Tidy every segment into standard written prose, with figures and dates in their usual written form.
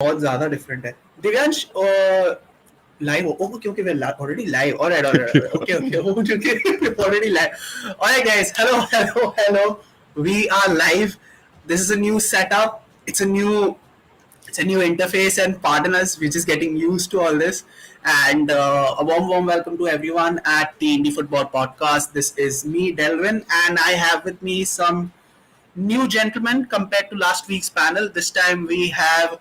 बहुत ज़्यादा different है. Divyansh, live. Okay, we're already live. All right. Okay. We're already live. All right, guys. Hello. We are live. This is a new setup. It's a new interface, and pardon us, we're just getting used to all this. And a warm welcome to everyone at the Indie Football Podcast. This is me, Delwyn, and I have with me some new gentlemen compared to last week's panel. This time we have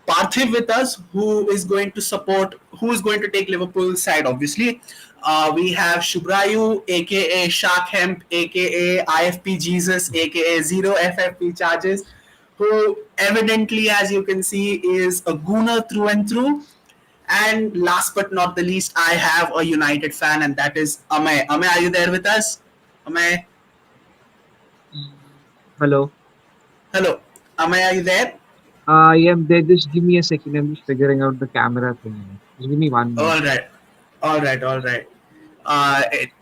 Parthiv with us, who is going to take Liverpool's side, obviously. We have Shubhrayu, aka Shark Hemp, aka IFP Jesus, aka Zero FFP Charges, who evidently, as you can see, is a gooner through and through. And last but not the least, I have a United fan, and that is Amey. Amey, are you there with us? Amey, Hello. hello. Amey, are you there? Yeah, they just give me a second. I'm just figuring out the camera thing. Just give me 1 minute. All right. All right.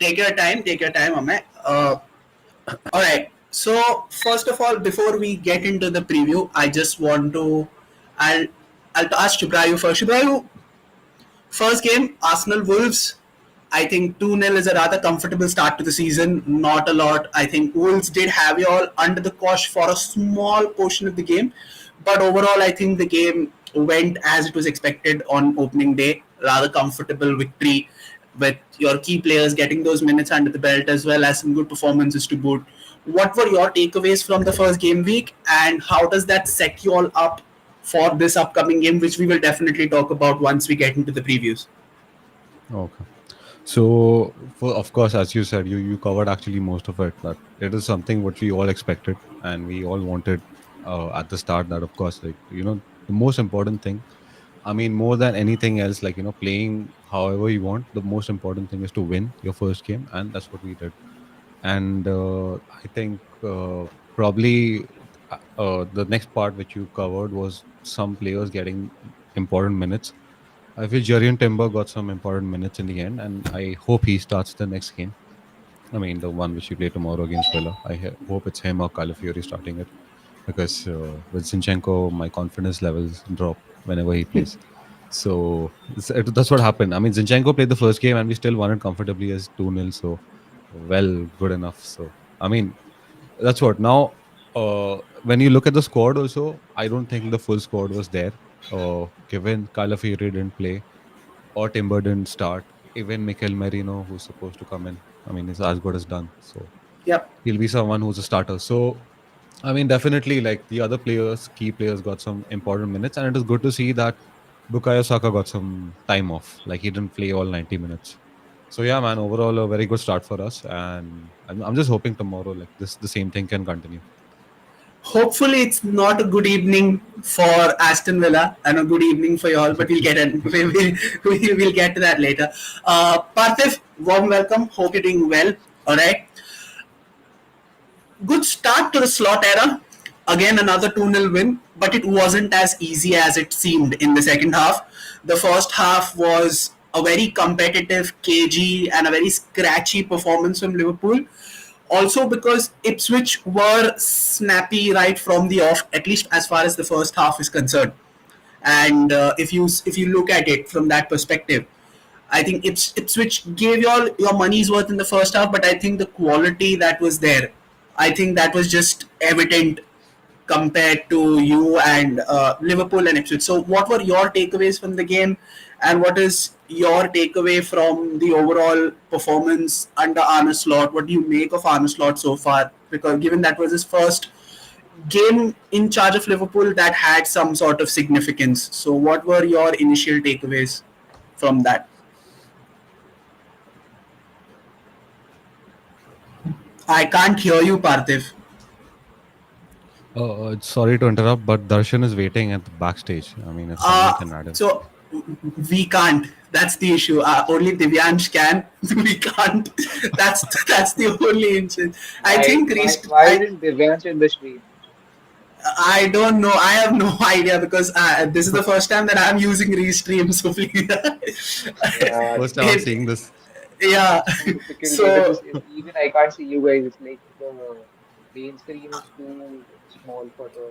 Take your time, Amey. All right. So first of all, before we get into the preview, I just want to, I'll, I'll ask Shubhrayu first. Shubhrayu, first game, Arsenal Wolves. I think 2-0 is a rather comfortable start to the season. Not a lot. I think Wolves did have you all under the cosh for a small portion of the game. But overall, I think the game went as it was expected on opening day. Rather comfortable victory with your key players getting those minutes under the belt as well as some good performances to boot. What were your takeaways from the first game week, and how does that set you all up for this upcoming game, which we will definitely talk about once we get into the previews? Okay. So, of course, as you said, you covered actually most of it. That it is something what we all expected and we all wanted at the start. That, of course, like the most important thing. I mean, more than anything else, like playing however you want. The most important thing is to win your first game, and that's what we did. And I think probably the next part which you covered was some players getting important minutes. I feel Jurrian Timber got some important minutes in the end, and I hope he starts the next game. I mean, the one which we play tomorrow against Villa. Hope it's him or Calafiori starting it, because with Zinchenko, my confidence levels drop whenever he plays. So that's what happened. I mean, Zinchenko played the first game, and we still won it comfortably as 2-0. So, well, good enough. So, I mean, that's what. Now, when you look at the squad also, I don't think the full squad was there. Given Calafiori didn't play, or Timber didn't start. Even Mikel Merino, who's supposed to come in, I mean, is as good as done. So Yep. he'll be someone who's a starter. So I mean, definitely, like the other players, key players got some important minutes, and it is good to see that Bukayo Saka got some time off. Like he didn't play all 90 minutes. So yeah, man, overall a very good start for us, and I'm just hoping tomorrow, like this, the same thing can continue. Hopefully it's not a good evening for Aston Villa and a good evening for you all, but we'll get to that later. Parthiv, warm welcome. Hope you're doing well. All right. Good start to the slot era. Again, another 2-0 win, but it wasn't as easy as it seemed in the second half. The first half was a very competitive, cagey, and a very scratchy performance from Liverpool. Also, because Ipswich were snappy right from the off, at least as far as the first half is concerned. And if you look at it from that perspective, I think Ipswich gave you all your money's worth in the first half, but I think the quality that was there, I think that was just evident compared to you and Liverpool and Ipswich. So, what were your takeaways from the game, and what is your takeaway from the overall performance under Arne Slot? What do you make of Arne Slot so far? Because given that was his first game in charge of Liverpool, that had some sort of significance. So, what were your initial takeaways from that? I can't hear you, Parthiv. Sorry to interrupt, but Darshan is waiting at the backstage. I mean, if someone Uh, can add him. so we can't. That's the issue. Only Divyansh can. We can't. That's the only issue. I Why, think why, Rest. why isn't Divyansh in the stream? I don't know. I have no idea because this is the first time that I'm using Restream. So please, Yeah, First time I'm it, seeing this. yeah. it's too difficult. So Even I can't see you guys. It's like the main screen is too small for the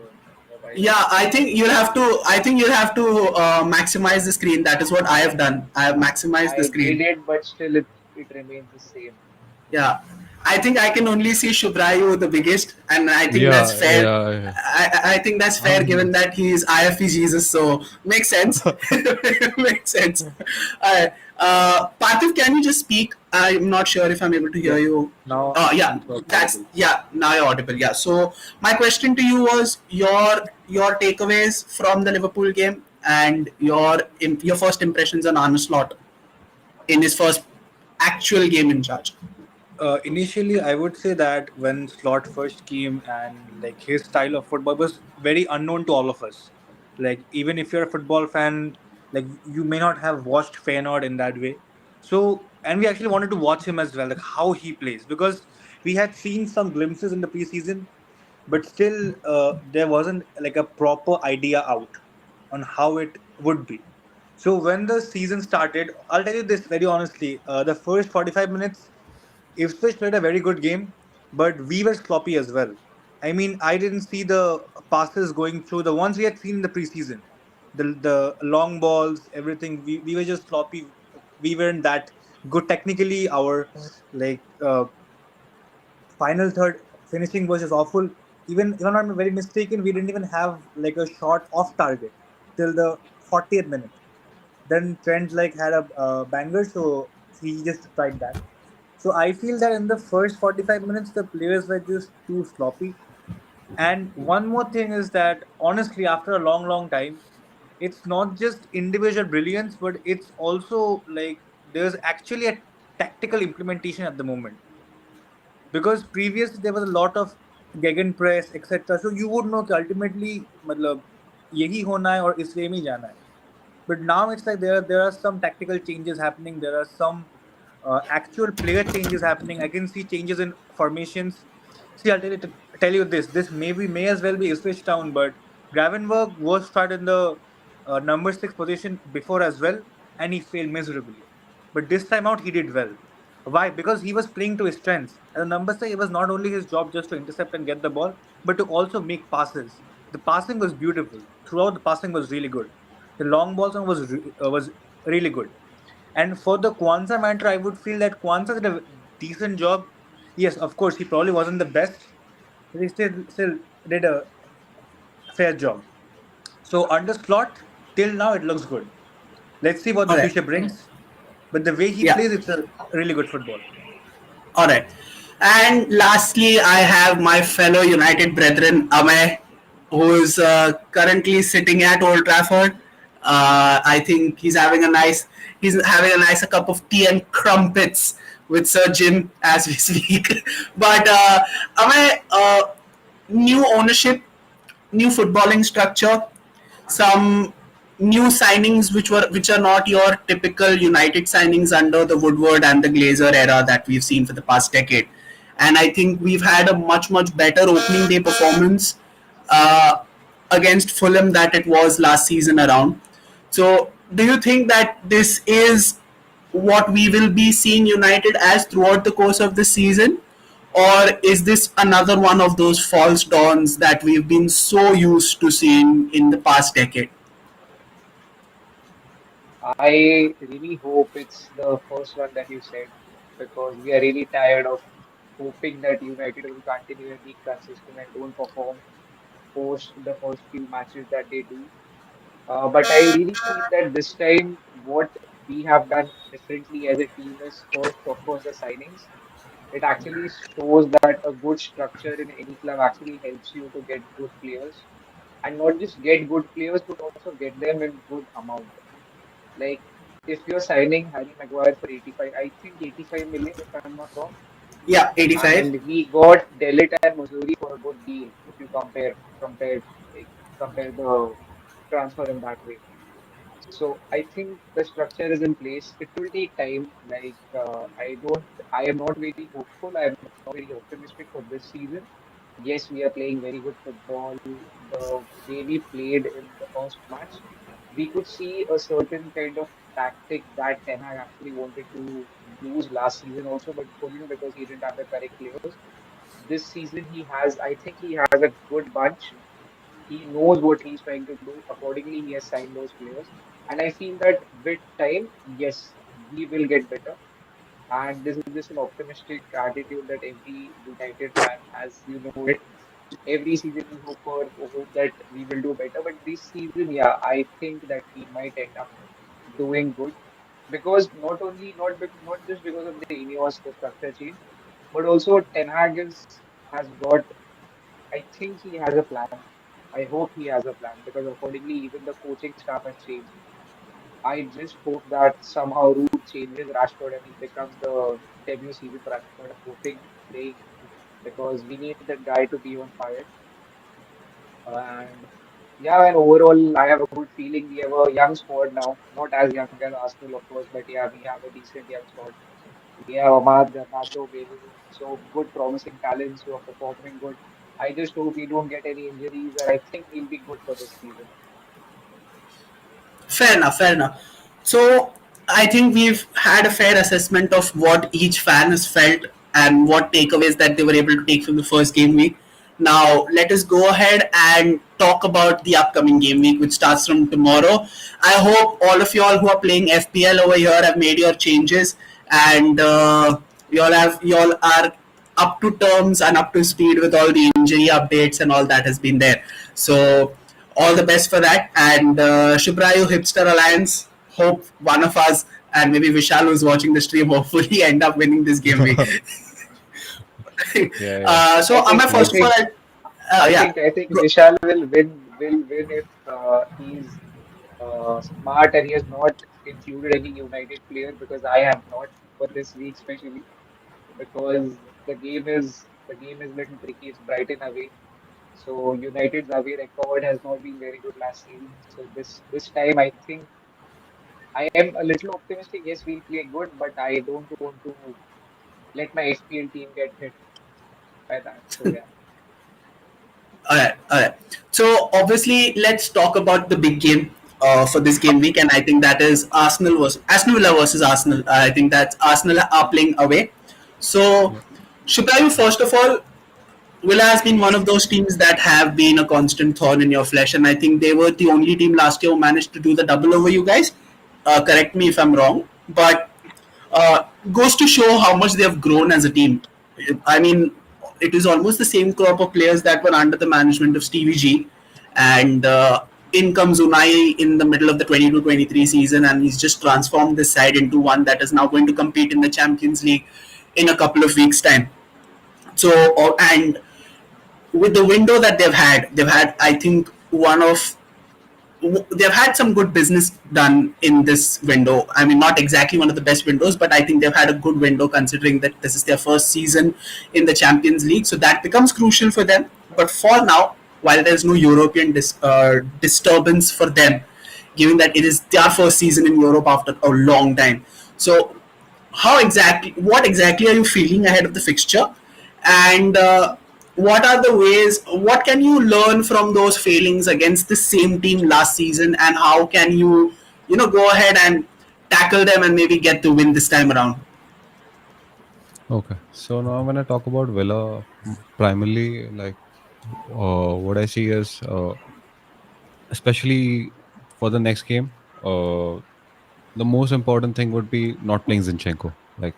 camera. While Yeah, I think you'll have to. I think you'll have to maximize the screen. That is what I have done. I have maximized the I screen. did it, but still it remains the same. Yeah, I think I can only see Shubhrayu the biggest, and I think that's Yeah, fair. yeah, yeah. I think that's fair given that he is IFP Jesus, so makes sense. Makes sense. Alright, Parthiv, can you just speak? I'm not sure if I'm able to hear Yes. you. Now Yeah, I'm that's audible. yeah. Now you're audible. Yeah. So my question to you was your takeaways from the Liverpool game and your first impressions on Arne Slot in his first actual game in charge. Initially, I would say that when Slot first came and like his style of football was very unknown to all of us. Like even if you're a football fan, like you may not have watched Feyenoord in that way. So and we actually wanted to watch him as well, like how he plays, because we had seen some glimpses in the preseason, but still there wasn't like a proper idea out on how it would be. So when the season started, I'll tell you this very honestly: the first 45 minutes Ipswich played a very good game, but we were sloppy as well. I mean, I didn't see the passes going through the ones we had seen in the preseason. The long balls, everything. We were just sloppy. We weren't that good technically. Our like final third finishing was just awful. Even if I'm not very mistaken, we didn't even have like a shot off target till the 40th minute. Then Trent like had a banger, so he just tried that. So I feel that in the first 45 minutes, the players were just too sloppy. And one more thing is that honestly, after a long, long time, it's not just individual brilliance, but it's also like there's actually a tactical implementation at the moment. Because previously there was a lot of gegenpress, etc. So you would know कि ultimately मतलब यही होना है और इस वे में ही जाना है. But now it's like there are some tactical changes happening. There are some actual player changes happening. I can see changes in formations. See, tell you this. This may as well be Ipswich Town, but Gravenberg was started in the number six position before as well, and he failed miserably. But this time out, he did well. Why? Because he was playing to his strengths. As a number six, it was not only his job just to intercept and get the ball, but to also make passes. The passing was beautiful. Throughout, the passing was really good. The long balls was really good. And for the Kwanzaa matter, I would feel that Kwanzaa did a decent job. Yes, of course, he probably wasn't the best, but he still did a fair job. So under slot, till now it looks good. Let's see what the All right. future brings. But the way he Yeah. plays, it's a really good football. All right. And lastly, I have my fellow United brethren, Amey, who is currently sitting at Old Trafford. I think he's having a nice cup of tea and crumpets with Sir Jim as we speak. But Amey, new ownership, new footballing structure, some new signings which are not your typical United signings under the Woodward and the Glazer era that we've seen for the past decade. And I think we've had a much better opening day performance uh, against Fulham that it was last season around. So, do you think that this is what we will be seeing United as throughout the course of the season? Or is this another one of those false dawns that we've been so used to seeing in the past decade? I really hope it's the first one that you said because we are really tired of hoping that United will continue and be consistent and don't perform post the first few matches that they do. But I really feel that this time what we have done differently as a team is first, of course, the signings. It actually shows that a good structure in any club actually helps you to get good players and not just get good players, but also get them in good amount. Like if you're signing Harry Maguire for 85, I think 85 million if I'm not wrong, Yeah, 85. and we got Delit and Missouri for a good deal if you like compare the transfer in that way. So I think the structure is in place. It will take time. I am not very hopeful. I am not very optimistic for this season. Yes, we are playing very good football. The way we played in the first match, we could see a certain kind of tactic that Ten Hag actually wanted to use last season also, but couldn't because he didn't have the correct players. This season he has, I think he has a good bunch. He knows what he's trying to do. Accordingly, he has signed those players. And I feel that with time, yes, we will get better. And this is just an optimistic attitude that every United fan has. You know it. Every season we hope that we will do better. But this season, yeah, I think that we might end up doing good because not just because of the Ineos the structure change, but also Ten Hag has got. I think he has a plan. I hope he has a plan because accordingly, even the coaching staff has changed. I just hope that somehow Root changes Rashford and he becomes the debut season for Rashford. I'm hoping, praying because we need that guy to be on fire. And yeah, and overall, I have a good feeling. We have a young squad now, not as young as Arsenal, of course, but yeah, we have a decent young squad. We have Ahmad, Garnacho, Bellerin, so good, promising talents who are performing good. I just hope we don't get any injuries, and I think we'll be good for this season. Fair enough, fair enough. So I think we've had a fair assessment of what each fan has felt and what takeaways that they were able to take from the first game week. Now let us go ahead and talk about the upcoming game week, which starts from tomorrow. I hope all of y'all who are playing FPL over here have made your changes and y'all are up to terms and up to speed with all the injury updates and all that has been there. So all the best for that. And Shubhrayu Hipster Alliance, hope one of us and maybe Vishal who's watching the stream hopefully end up winning this game week. Yeah, yeah. So I Amar, think I first of all, think yeah, I think Vishal will win if he's smart and he has not included any United player because I have not for this week especially because the game is little tricky. It's Brighton away. So United's away record has not been very good last season. So this time I think I am a little optimistic. Yes, we'll play good, but I don't want to let my FPL team get hit by that. So yeah. all right, all right. So obviously, let's talk about the big game for this game week, and I think that is Arsenal Villa versus Arsenal. I think that Arsenal are playing away. So, Yeah. Shubhrayu, first of all, Villa has been one of those teams that have been a constant thorn in your flesh, and I think they were the only team last year who managed to do the double over you guys. Correct me if I'm wrong, but goes to show how much they have grown as a team. I mean, it is almost the same crop of players that were under the management of Stevie G, and in comes Unai in the middle of the 22-23 season, and he's just transformed this side into one that is now going to compete in the Champions League in a couple of weeks' time. So, and with the window that they've had, I think one of they've had some good business done in this window. I mean, not exactly one of the best windows, but I think they've had a good window considering that this is their first season in the Champions League. So that becomes crucial for them. But for now, while there's no European disturbance for them, given that it is their first season in Europe after a long time. So what exactly are you feeling ahead of the fixture, and what are the ways, what can you learn from those failings against the same team last season, and how can you go ahead and tackle them and maybe get the win this time around? Okay. So now when I talk about Villa, primarily like what I see is, especially for the next game, the most important thing would be not playing Zinchenko. Like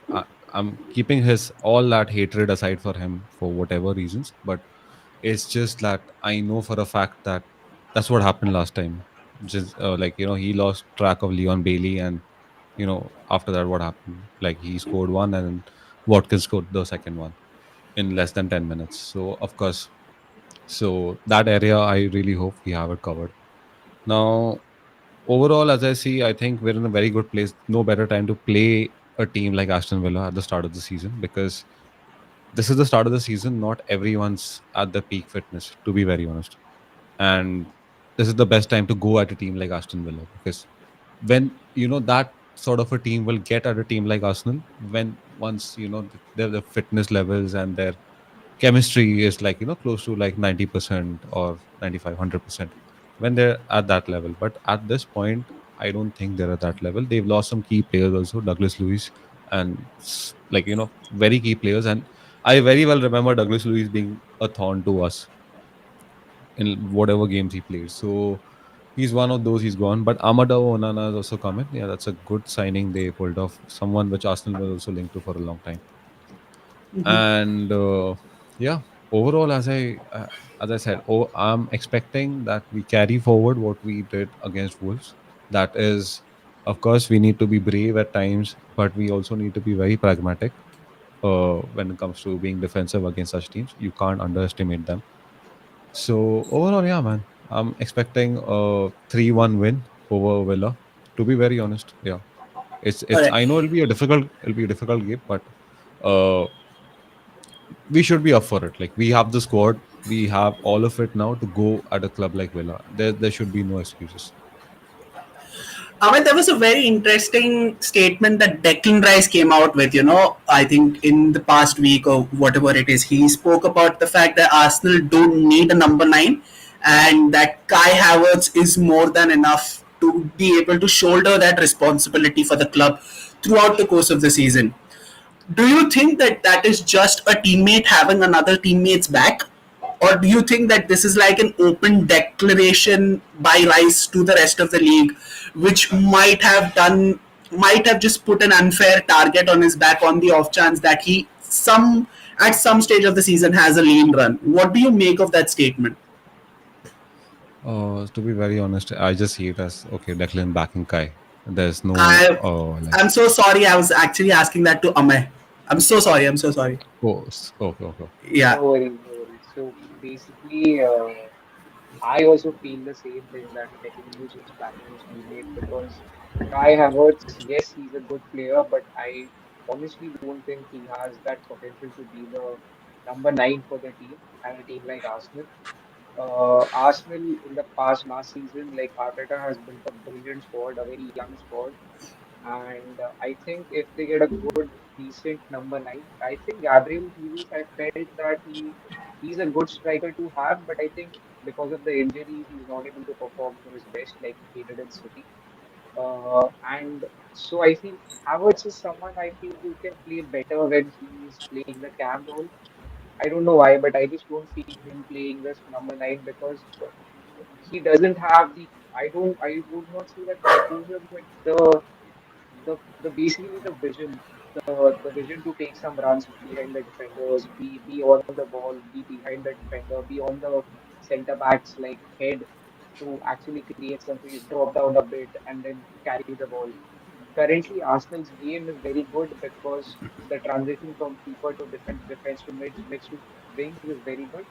I'm keeping his all that hatred aside for him for whatever reasons, but it's just that I know for a fact that that's what happened last time. Just like he lost track of Leon Bailey, and after that what happened? Like he scored one, and Watkins scored the second one in less than 10 minutes. So of course, so that area I really hope we have it covered. Now overall, as I see, I think we're in a very good place. No better time to play a team like Aston Villa at the start of the season, because this is the start of the season. Not everyone's at the peak fitness, to be very honest. And this is the best time to go at a team like Aston Villa, because when that sort of a team will get at a team like Arsenal, when once their fitness levels and their chemistry is like close to like 90% or 95-100% when they're at that level. But at this point, I don't think they're at that level. They've lost some key players also, Douglas Lewis, and like very key players. And I very well remember Douglas Lewis being a thorn to us in whatever games he played. So he's one of those. He's gone. But Amadou Onana has also come in. Yeah, that's a good signing they pulled off. Someone which Arsenal was also linked to for a long time. And yeah, overall, as I said, I'm expecting that we carry forward what we did against Wolves. That is, of course, we need to be brave at times, but we also need to be very pragmatic when it comes to being defensive against such teams. You can't underestimate them. So overall, yeah, man, I'm expecting a 3-1 win over Villa. To be very honest, yeah, it's. Alright. I know it'll be a difficult game, but uh, we should be up for it. Like we have the squad, we have all of it now to go at a club like Villa. There should be no excuses. Amit, there was a very interesting statement that Declan Rice came out with. I think in the past week or whatever it is, he spoke about the fact that Arsenal don't need a number nine, and that Kai Havertz is more than enough to be able to shoulder that responsibility for the club throughout the course of the season. Do you think that that is just a teammate having another teammate's back, or do you think that this is like an open declaration by Rice to the rest of the league, which might have just put an unfair target on his back on the off chance that he some at some stage of the season has a lean run? What do you make of that statement? To be very honest, I just see it as okay, Declan backing Kai. There's no I I'm so sorry. I was actually asking that to Amey. I'm so sorry. I'm so sorry. okay, okay. Yeah. No worries, no worries. So basically, I also feel the same thing that Declan was just backing his teammate because Kai Havertz, yes, he's a good player, but I honestly don't think he has that potential to be the number nine for the team and a team like Arsenal. Arsenal in the past last season, like Arteta has built a brilliant squad, a very young squad, and I think if they get a good, decent number nine, I think Gabriel Jesus, I felt that he's a good striker to have, but I think because of the injuries, he's not able to perform to his best like he did in City. And so I feel Havertz is someone I feel who can play better when he's playing the cam role. I don't know why, but I just don't feel him playing this number nine because he doesn't have the I would not say that composure, but the basically the vision, the vision to take some runs behind the defenders, be on the ball, be behind the defender, be on the centre backs like head to actually create some space, drop down a bit and then carry the ball. Currently, Arsenal's game is very good because the transition from keeper to defense to mid to wings is very good.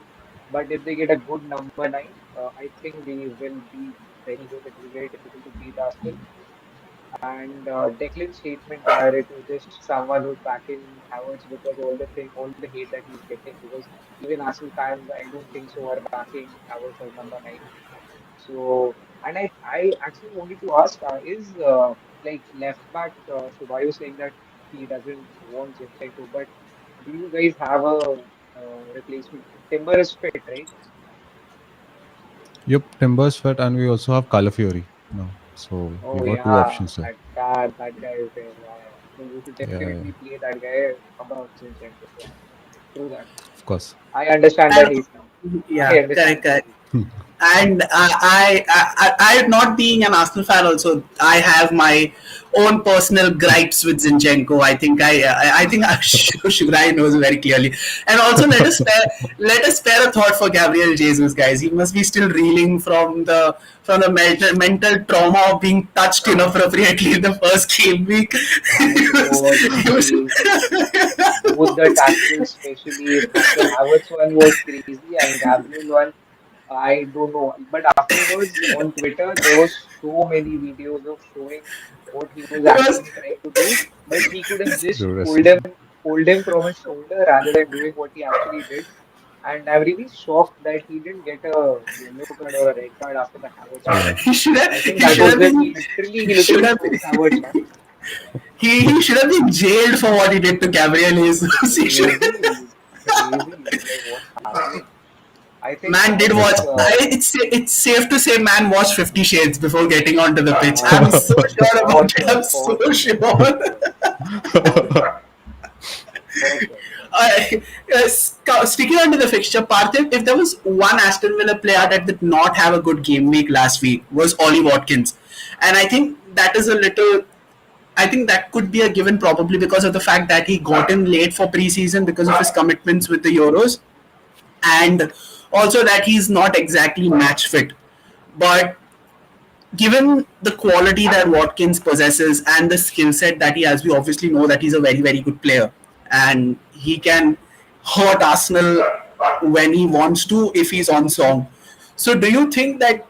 But if they get a good number nine, I think they will be very good. It will be very difficult to beat Arsenal. And Declan's statement that it is just someone who's backing Havertz because all the hate that he's getting. Because even Arsenal fans, I don't think so, are backing Havertz as number nine. So, and I actually wanted to ask, is like left back Shubhrayu saying that he doesn't want Zinchenko, but do you guys have a replacement? Timber is fit, right? Yep, Timbers fit, and we also have Calafiori now. So we Oh got two yeah, options there. that guy is there. Yeah, yeah. So we should Yeah, yeah, definitely play that guy above Zinchenko. Yeah, true that. of course. I understand the And hate now. I yeah, understand correct, the correct. hate. And not being an Arsenal fan, also I have my own personal gripes with Zinchenko. I think Shubhrayu knows very clearly. And also, let us spare a thought for Gabriel Jesus, guys. He must be still reeling from the mental trauma of being touched inappropriately in the first game week. That was He was crazy. Both the tackles, especially the Havertz one was crazy, and Gabriel one, I don't know. But afterwards on Twitter, there was so many videos of showing what he was it was actually trying to do, but he could have just Dude, that's insane. pulled him from his shoulder rather than doing what he actually did. And I'm really shocked that he didn't get a yellow card or a red card after the Havertz one. Yeah. he should have I think he that should was have it. been He should literally have choked Havertz, man. he should have been jailed for what he did to Gabriel Jesus. He should Crazy, crazy. Like what's happening? I think Man did I watch. think That's insane. It's safe to say man watched 50 Shades before getting onto the pitch. I'm uh, so sure about for it. I'm sure, so for sure, sure. for sure, for sure. All Sticking on to the fixture, Parthiv, if there was one Aston Villa player that did not have a good game week last week, was Ollie Watkins, and I think that is a little. I think that could be a given probably because of the fact that he got in late for preseason because of his commitments with the Euros, and also that he's not exactly match fit. But given the quality that Watkins possesses and the skill set that he has, we obviously know that he's a very, very good player. And he can hurt Arsenal when he wants to if he's on song. So, do you think that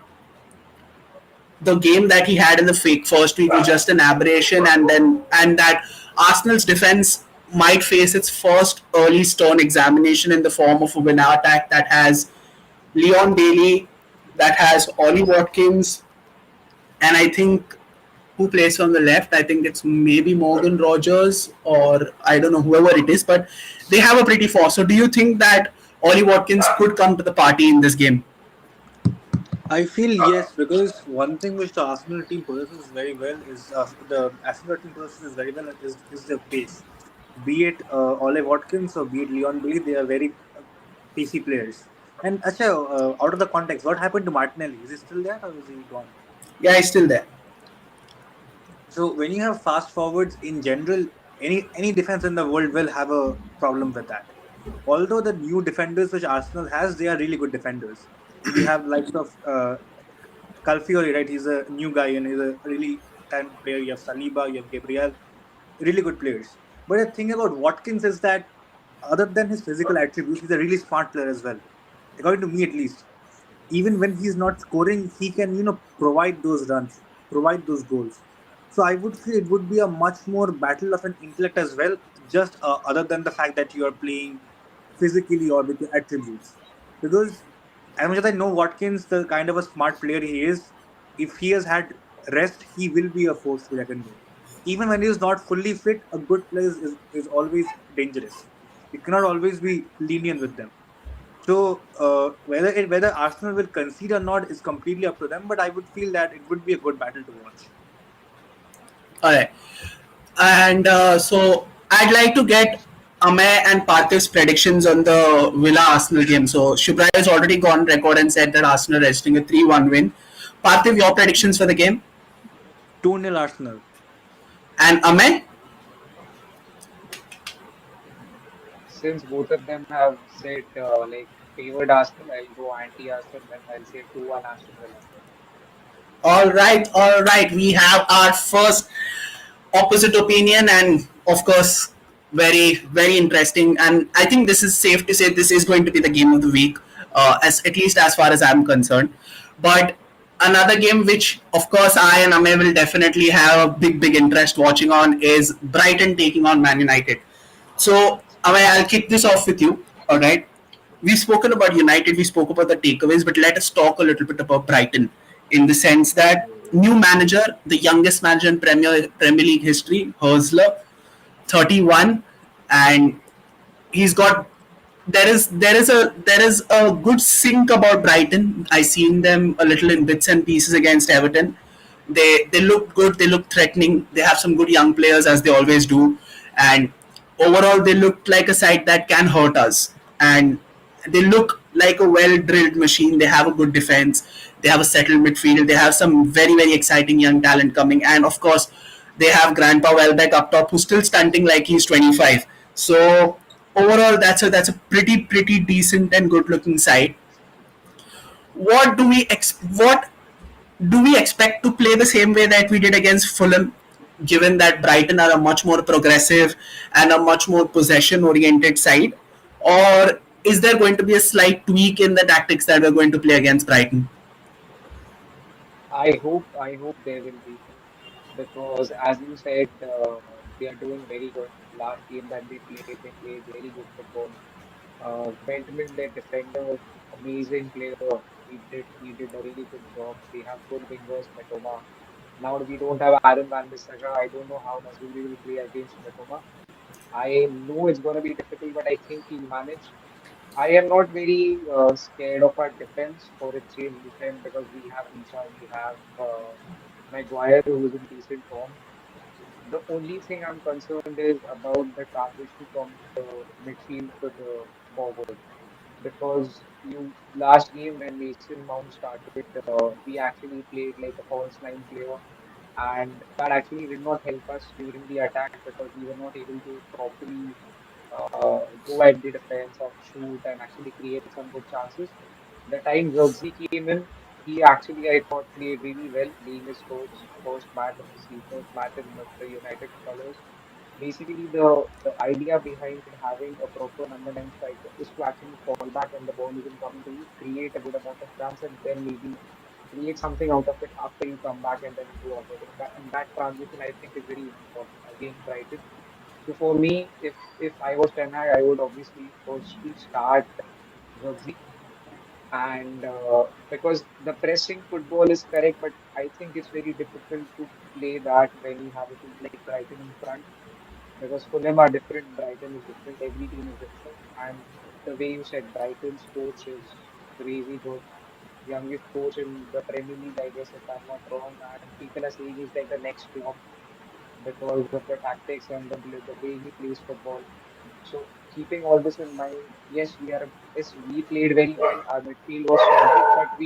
the game that he had in the fake first week was just an aberration, and that Arsenal's defense might face its first early stern examination in the form of a winner attack that has Leon Bailey, that has Ollie Watkins, and I think who plays on the left. I think it's maybe Morgan Rogers or I don't know whoever it is, but they have a pretty force. So do you think that Ollie Watkins could come to the party in this game? I feel yes, because one thing which the Arsenal team possesses very well is the Aston Villa team possesses very well is their pace. Be it Ole Watkins or be it Leon Bailey, they are very pacey players. And Acha, out of the context, what happened to Martinelli? Is he still there or is he gone? Yeah, he's still there. So when you have fast forwards in general, any defense in the world will have a problem with that. Although the new defenders which Arsenal has, they are really good defenders. You have likes of Calfiori, right? He's a new guy and he's a really talented player. You have Saliba, you have Gabriel, really good players. But the thing about Watkins is that, other than his physical attributes, he's a really smart player as well. According to me, at least, even when he's not scoring, he can provide those runs, provide those goals. So I would say it would be a much more battle of an intellect as well, just other than the fact that you are playing physically or with your attributes. Because as much as I know Watkins, the kind of a smart player he is, if he has had rest, he will be a force to be reckoned with. Even when he is not fully fit, a good player is always dangerous. You cannot always be lenient with them. So whether Arsenal will concede or not is completely up to them. But I would feel that it would be a good battle to watch. All right. And so I'd like to get Amey and Parthiv's predictions on the Villa Arsenal game. So Shubhrayu has already gone record and said that Arsenal are registering a 3-1 win. Parthiv, your predictions for the game? 2-0 Arsenal. And Amey? Since both of them have said like favored Arsenal, I'll go anti-Arsenal and I'll say 2-1 Aston Villa. All right, all right. We have our first opposite opinion, and of course, very, very interesting. And I think this is safe to say this is going to be the game of the week, as at least as far as I'm concerned. But another game which, of course, I and Amey will definitely have a big, big interest watching on is Brighton taking on Man United. So, Amey, I'll kick this off with you. All right. We've spoken about United, we spoke about the takeaways, but let us talk a little bit about Brighton in the sense that new manager, the youngest manager in Premier League history, Hersler, 31, and he's got there is a good sync about Brighton. I seen them a little in bits and pieces against Everton. They look good. They look threatening. They have some good young players as they always do, and overall they look like a side that can hurt us. And they look like a well drilled machine. They have a good defense. They have a settled midfield. They have some very very exciting young talent coming, and of course they have Grandpa Welbeck up top who's still stunting like he's 25. So overall that's a pretty decent and good looking side. What do we expect to play the same way that we did against Fulham, given that Brighton are a much more progressive and a much more possession oriented side, or is there going to be a slight tweak in the tactics that we're going to play against Brighton? I hope there will be, because as you said, they are doing very good. Last game that they played very good football. Benjamin, their defender, amazing player. He did a really good job. They have good wingers, Matoma. Now we don't have Aaron Van Bissaka. I don't know how Mazuri will play against Matoma. I know it's going to be difficult, but I think he'll manage. I am not very scared of our defense for a change this time because we have Isha, we have Maguire who is in decent form. The only thing I'm concerned is about the transition from the midfield to the forward because you last game when Mason Mount started, we actually played like a false nine player, and that actually did not help us during the attack because we were not able to properly go at the defense and shoot and actually create some good chances. The time Zirkzee came in, he actually I thought played really well, being his first match of the season, first match in the United colours. Basically, the idea behind having a proper number nine striker is to actually fall back when the ball isn't coming to you, create a good amount of chance, and then maybe create something out of it after you come back and then go ahead. And that transition, I think, is very important against Brighton. So for me, if I was Ten Hag, I would obviously firstly start Zirkzee and because the pressing football is correct, but I think it's very difficult to play that when you have a team like Brighton in front because Fulham are different, Brighton is different, every team is different, and the way you said Brighton's coach is crazy good, youngest coach in the Premier League, I guess, if I'm not wrong, and people are saying he's like the next Klopp because of the tactics and the way he plays football. So keeping all this in mind, yes, we played very well. Our midfield was sorted, but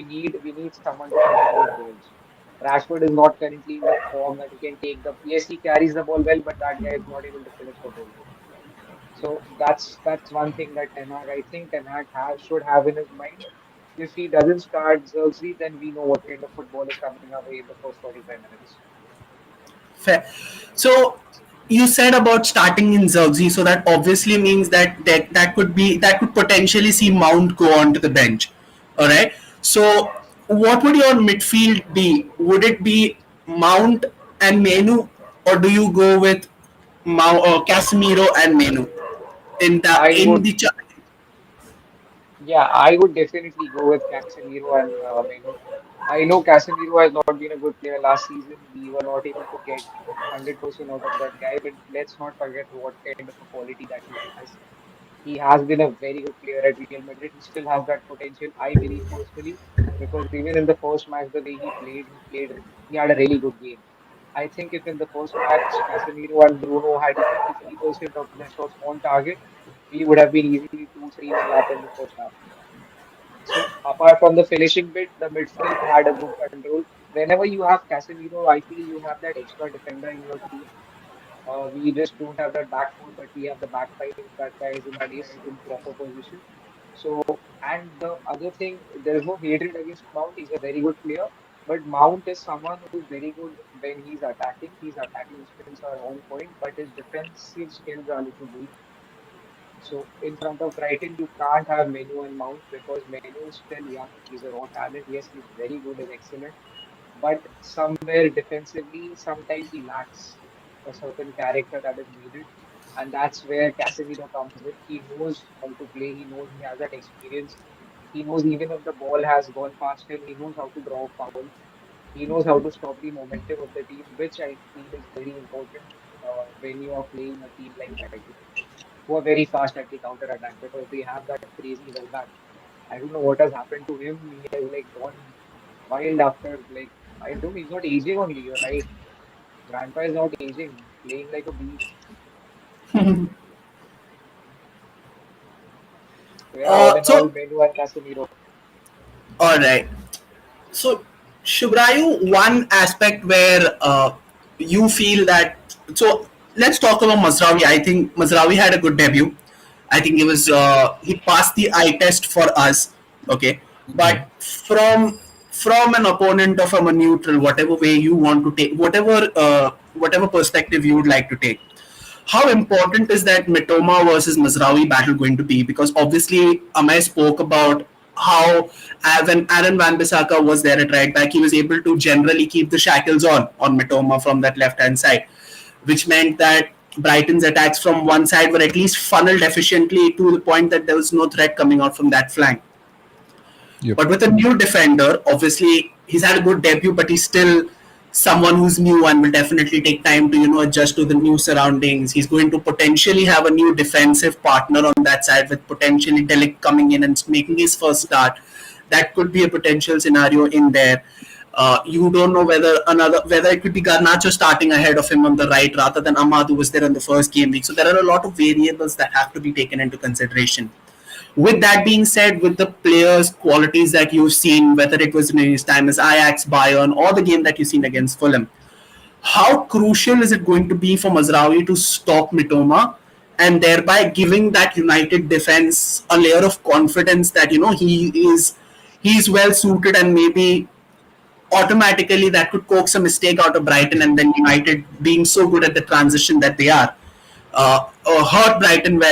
we need someone to finish those balls. Rashford is not currently in the form that he can take the. Yes, he carries the ball well, but that guy is not able to finish the ball. So that's one thing that Ten Hag, I think Ten Hag should have in his mind. If he doesn't start Xerxes, then we know what kind of football is coming our way in the first 45 minutes. Fair. So you said about starting in Zirkzee, so that obviously means that could potentially see Mount go onto the bench. All right. So what would your midfield be? Would it be Mount and Menu, or do you go with Casemiro and Menu I in would the Yeah, I would definitely go with Casemiro and Menu. I know Casemiro has not been a good player last season. We were not able to get 100% out of that guy, but let's not forget what kind of a quality that he has. He has been a very good player at Real Madrid. He still has that potential, I believe personally, because even in the first match, the way he had a really good game. I think if in the first match Casemiro and Bruno had even 50% of their shots on target, we would have been easily 2-3-1 up in the first half. So apart from the finishing bit, the midfield had a good control. Whenever you have Casemiro, I feel you have that extra defender in your team. We just don't have that back four, but we have the back five. That guy is in place in proper position. So, and the other thing, there is no hatred against Mount. He's a very good player. But Mount is someone who's very good when he's attacking. His attacking skills are on point, but his defensive skills are a little weak. So in front of Brighton, you can't have Menu and Mount because Menu is still young. He's a raw talent. Yes, he's very good and excellent. But somewhere defensively, sometimes he lacks a certain character that is needed. And that's where Casemiro comes in. He knows how to play. He knows he has that experience. He knows even if the ball has gone past him, he knows how to draw a foul. He knows how to stop the momentum of the team, which I feel is very important when you are playing a team like Brighton who are very fast at the counter attack because they have that crazy well back. I don't know what has happened to him. He has like gone wild after like I don't. He's not aging only. You're right. Grandpa is not aging. He's playing like a beast. So yeah, all in all, so Menu and Casemiro. all right. So, Shubhrayu, one aspect where you feel that. So, let's talk about Mazraoui. I think Mazraoui had a good debut. I think he passed the eye test for us. Okay, Yeah. but from an opponent or from a neutral, whatever way you want to take, whatever perspective you would like to take, how important is that Mitoma versus Mazraoui battle going to be? Because obviously, Amey spoke about how when Aaron Wan-Bissaka was there at right back, he was able to generally keep the shackles on Mitoma from that left hand side, which meant that Brighton's attacks from one side were at least funneled efficiently to the point that there was no threat coming out from that flank. Yep. But with a new defender, obviously he's had a good debut, but he's still someone who's new and will definitely take time to adjust to the new surroundings. He's going to potentially have a new defensive partner on that side with potentially Delic coming in and making his first start. That could be a potential scenario in there. You don't know whether it could be Garnacho starting ahead of him on the right rather than Ahmad, who was there in the first game week. So there are a lot of variables that have to be taken into consideration. With that being said, with the players' qualities that you've seen, whether it was in his time as Ajax, Bayern, or the game that you've seen against Fulham, how crucial is it going to be for Mazraoui to stop Mitoma and thereby giving that United defense a layer of confidence that he's well suited, and maybe automatically that could coax a mistake out of Brighton, and then United being so good at the transition that they are,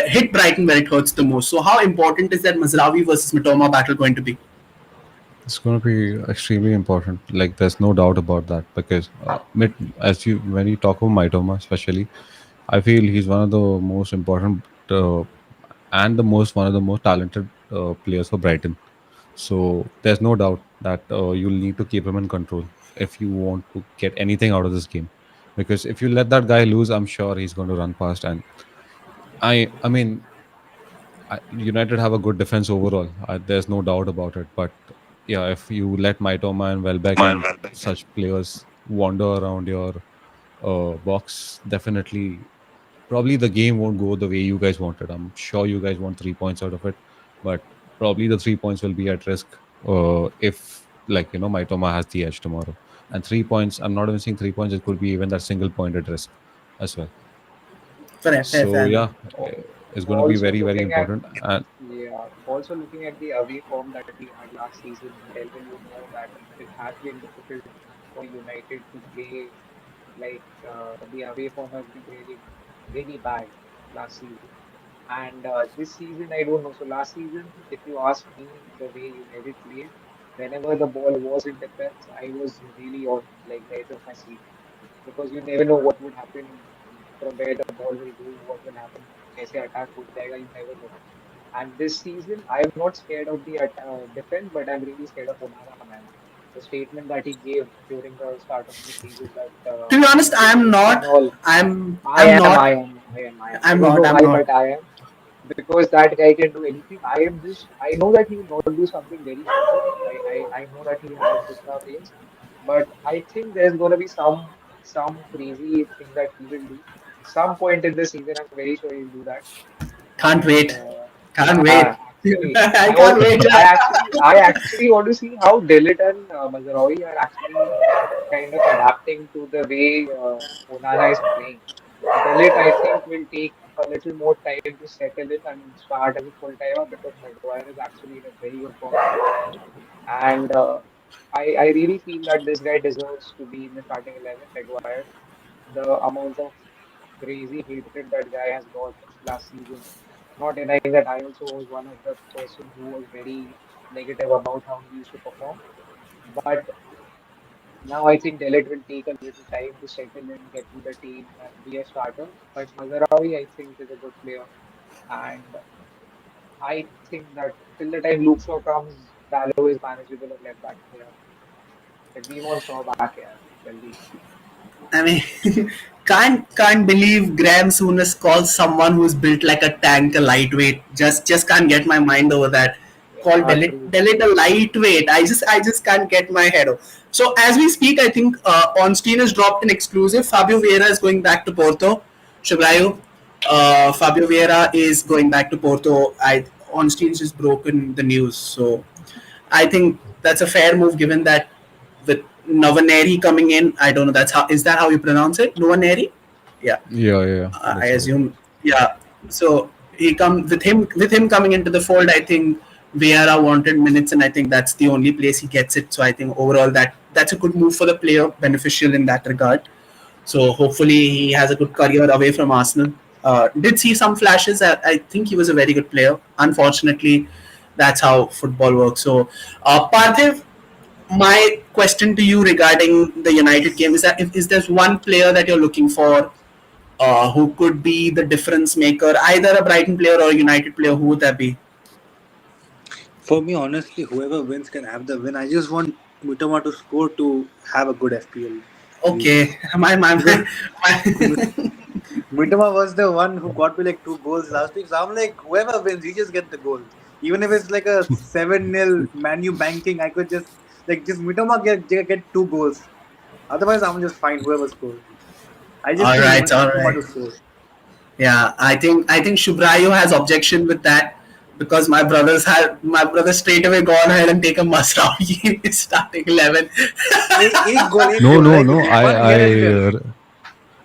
hit Brighton where it hurts the most. So how important is that Mazraoui versus Mitoma battle going to be? It's going to be extremely important. Like, there's no doubt about that because, as you when you talk about Maitoma, especially, I feel he's one of the most important and the most one of the most talented players for Brighton. So there's no doubt that you'll need to keep him in control if you want to get anything out of this game. Because if you let that guy loose, I'm sure he's going to run past. And I mean, United have a good defense overall. There's no doubt about it. But yeah, if you let Maitoma and Welbeck and such players wander around your box, definitely, probably the game won't go the way you guys wanted. I'm sure you guys want 3 points out of it, but probably the 3 points will be at risk if, like, Maitoma has the edge tomorrow. And 3 points, I'm not even saying 3 points, it could be even that single point at risk as well. So Fair. yeah, Al- it's going to be Also very, very looking at important. And yeah, also looking at the away form that we had last season, Delwyn, you know that it has been difficult for United to play. Like the away form has been really bad last season. And this season, I don't know. So last season, if you ask me, the way United played, whenever the ball was in defense, I was really on like the edge of my seat because you never know what would happen from where the ball will go, what will happen, कैसे attack हो जाएगा, you never know. And this season, I'm not scared of the defense, but I'm really scared of Onana, man. The statement that he gave during the start of the season that To be honest, he's fit and all. I'm not. I I'm don't not. know I'm why, not. but I am because that guy can do anything. I know that he will not do something very stupid. I know that he has a good enough range, but I think there's gonna be some crazy thing that he will do. Some point in the season, I'm very sure he'll do that. Can't And wait. Can't wait. yeah, actually, I can't wait. I actually want to see how Dillit and Mazraoui are actually kind of adapting to the way Onana is playing. Delete, I think, will take a little more time to settle in and start as a full timer because Maguire is actually in a very good form right now. And I really feel that this guy deserves to be in the starting 11, Maguire. The amount of crazy hatred that guy has got last season. Not denying that I also was one of the person who was very negative about how he used to perform. But now I think Delit will take a little time to settle in, get to the team, and be a starter. But Mazarawi, I think, is a good player, and I think that till the time Luke Shaw comes, Dallo is manageable at left back. Yeah, like we want Shaw back here. Jaldi. I mean, can't believe Graham Souness calls someone who's built like a tank a lightweight. Just can't get my mind over that. Called Yeah, true, Delete a true. lightweight. I just can't get my head over. So as we speak, I think Ornstein has dropped an exclusive. Fabio Vieira is going back to Porto. Shubhrayu, Fabio Vieira is going back to Porto. Ornstein's just broken the news. So I think that's a fair move given that with Novaneri coming in, I don't know. Is that how you pronounce it? Novaneri? Yeah, yeah, yeah, yeah, I that's right. assume. Yeah. So he come with him coming into the fold. I think Vieira wanted minutes, and I think that's the only place he gets it. So I think overall that's a good move for the player, beneficial in that regard. So hopefully he has a good career away from Arsenal. Did see some flashes. I think he was a very good player. Unfortunately, that's how football works. So, Parthiv, my question to you regarding the United game is that if is there's one player that you're looking for who could be the difference maker, either a Brighton player or a United player, who would that be? For me, honestly, whoever wins can have the win. I just want Mitoma to score to have a good FPL, please. Okay, my Mitoma was the one who got me like 2 goals last week. So I'm like, whoever wins, he just get the goal. Even if it's like a 7-0 Manu banking, I could just Like just Mitoma get 2 goals. Otherwise, I'm just fine whoever scores. I just All need right, all Mitoma right. to score. Yeah, I think Shubhrayu has objection with that because my brothers straight away gone ahead and taken Masraoui starting 11. एक No, goal. no, Like no. one here and there.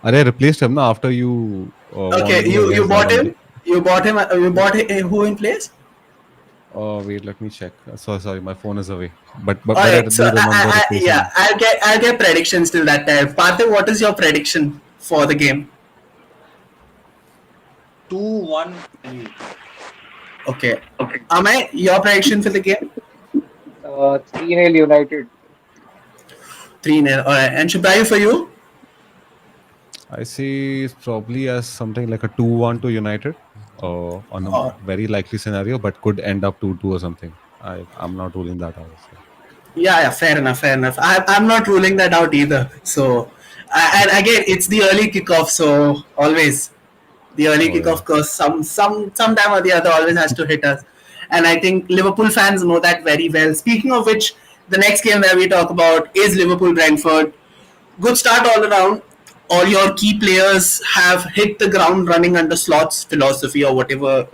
I replaced him now after you Okay, wanted me you against that bought only. him. You bought who in place? Oh wait, let me check. So sorry, my phone is away. But I Alright, so do remember replacing yeah, him. I'll get predictions till that time. Parthiv, what is your prediction for the game? 2-1 MU. Okay, Amey, your prediction for the game? 3-0 United. 3-0. Alright, and Shubhrayu for you? I see it's probably as something like a 2-1 to United, on a very likely scenario, but could end up 2-2 or something. I'm not ruling that out. So. Yeah, yeah, fair enough, fair enough. I'm not ruling that out either. So, and again, it's the early kickoff, so always the early Oh yeah. kickoff curse sometime or the other always has to hit us. And I think Liverpool fans know that very well. Speaking of which, the next game that we talk about is Liverpool Brentford. Good start all around. All your key players have hit the ground running under Slot's philosophy or whatever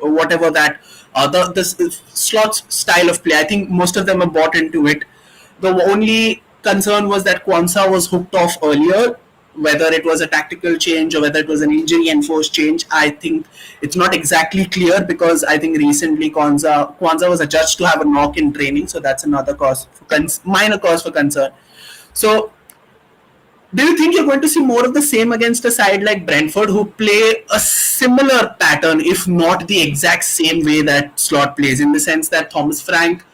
that the Slot's style of play. I think most of them are bought into it. The only concern was that Kwanzaa was hooked off earlier. Whether it was a tactical change or whether it was an injury enforced change, I think it's not exactly clear because I think recently Kwanzaa was adjudged to have a knock in training, so that's another minor cause for concern. So do you think you're going to see more of the same against a side like Brentford, who play a similar pattern, if not the exact same way that Slot plays, in the sense that Thomas Frank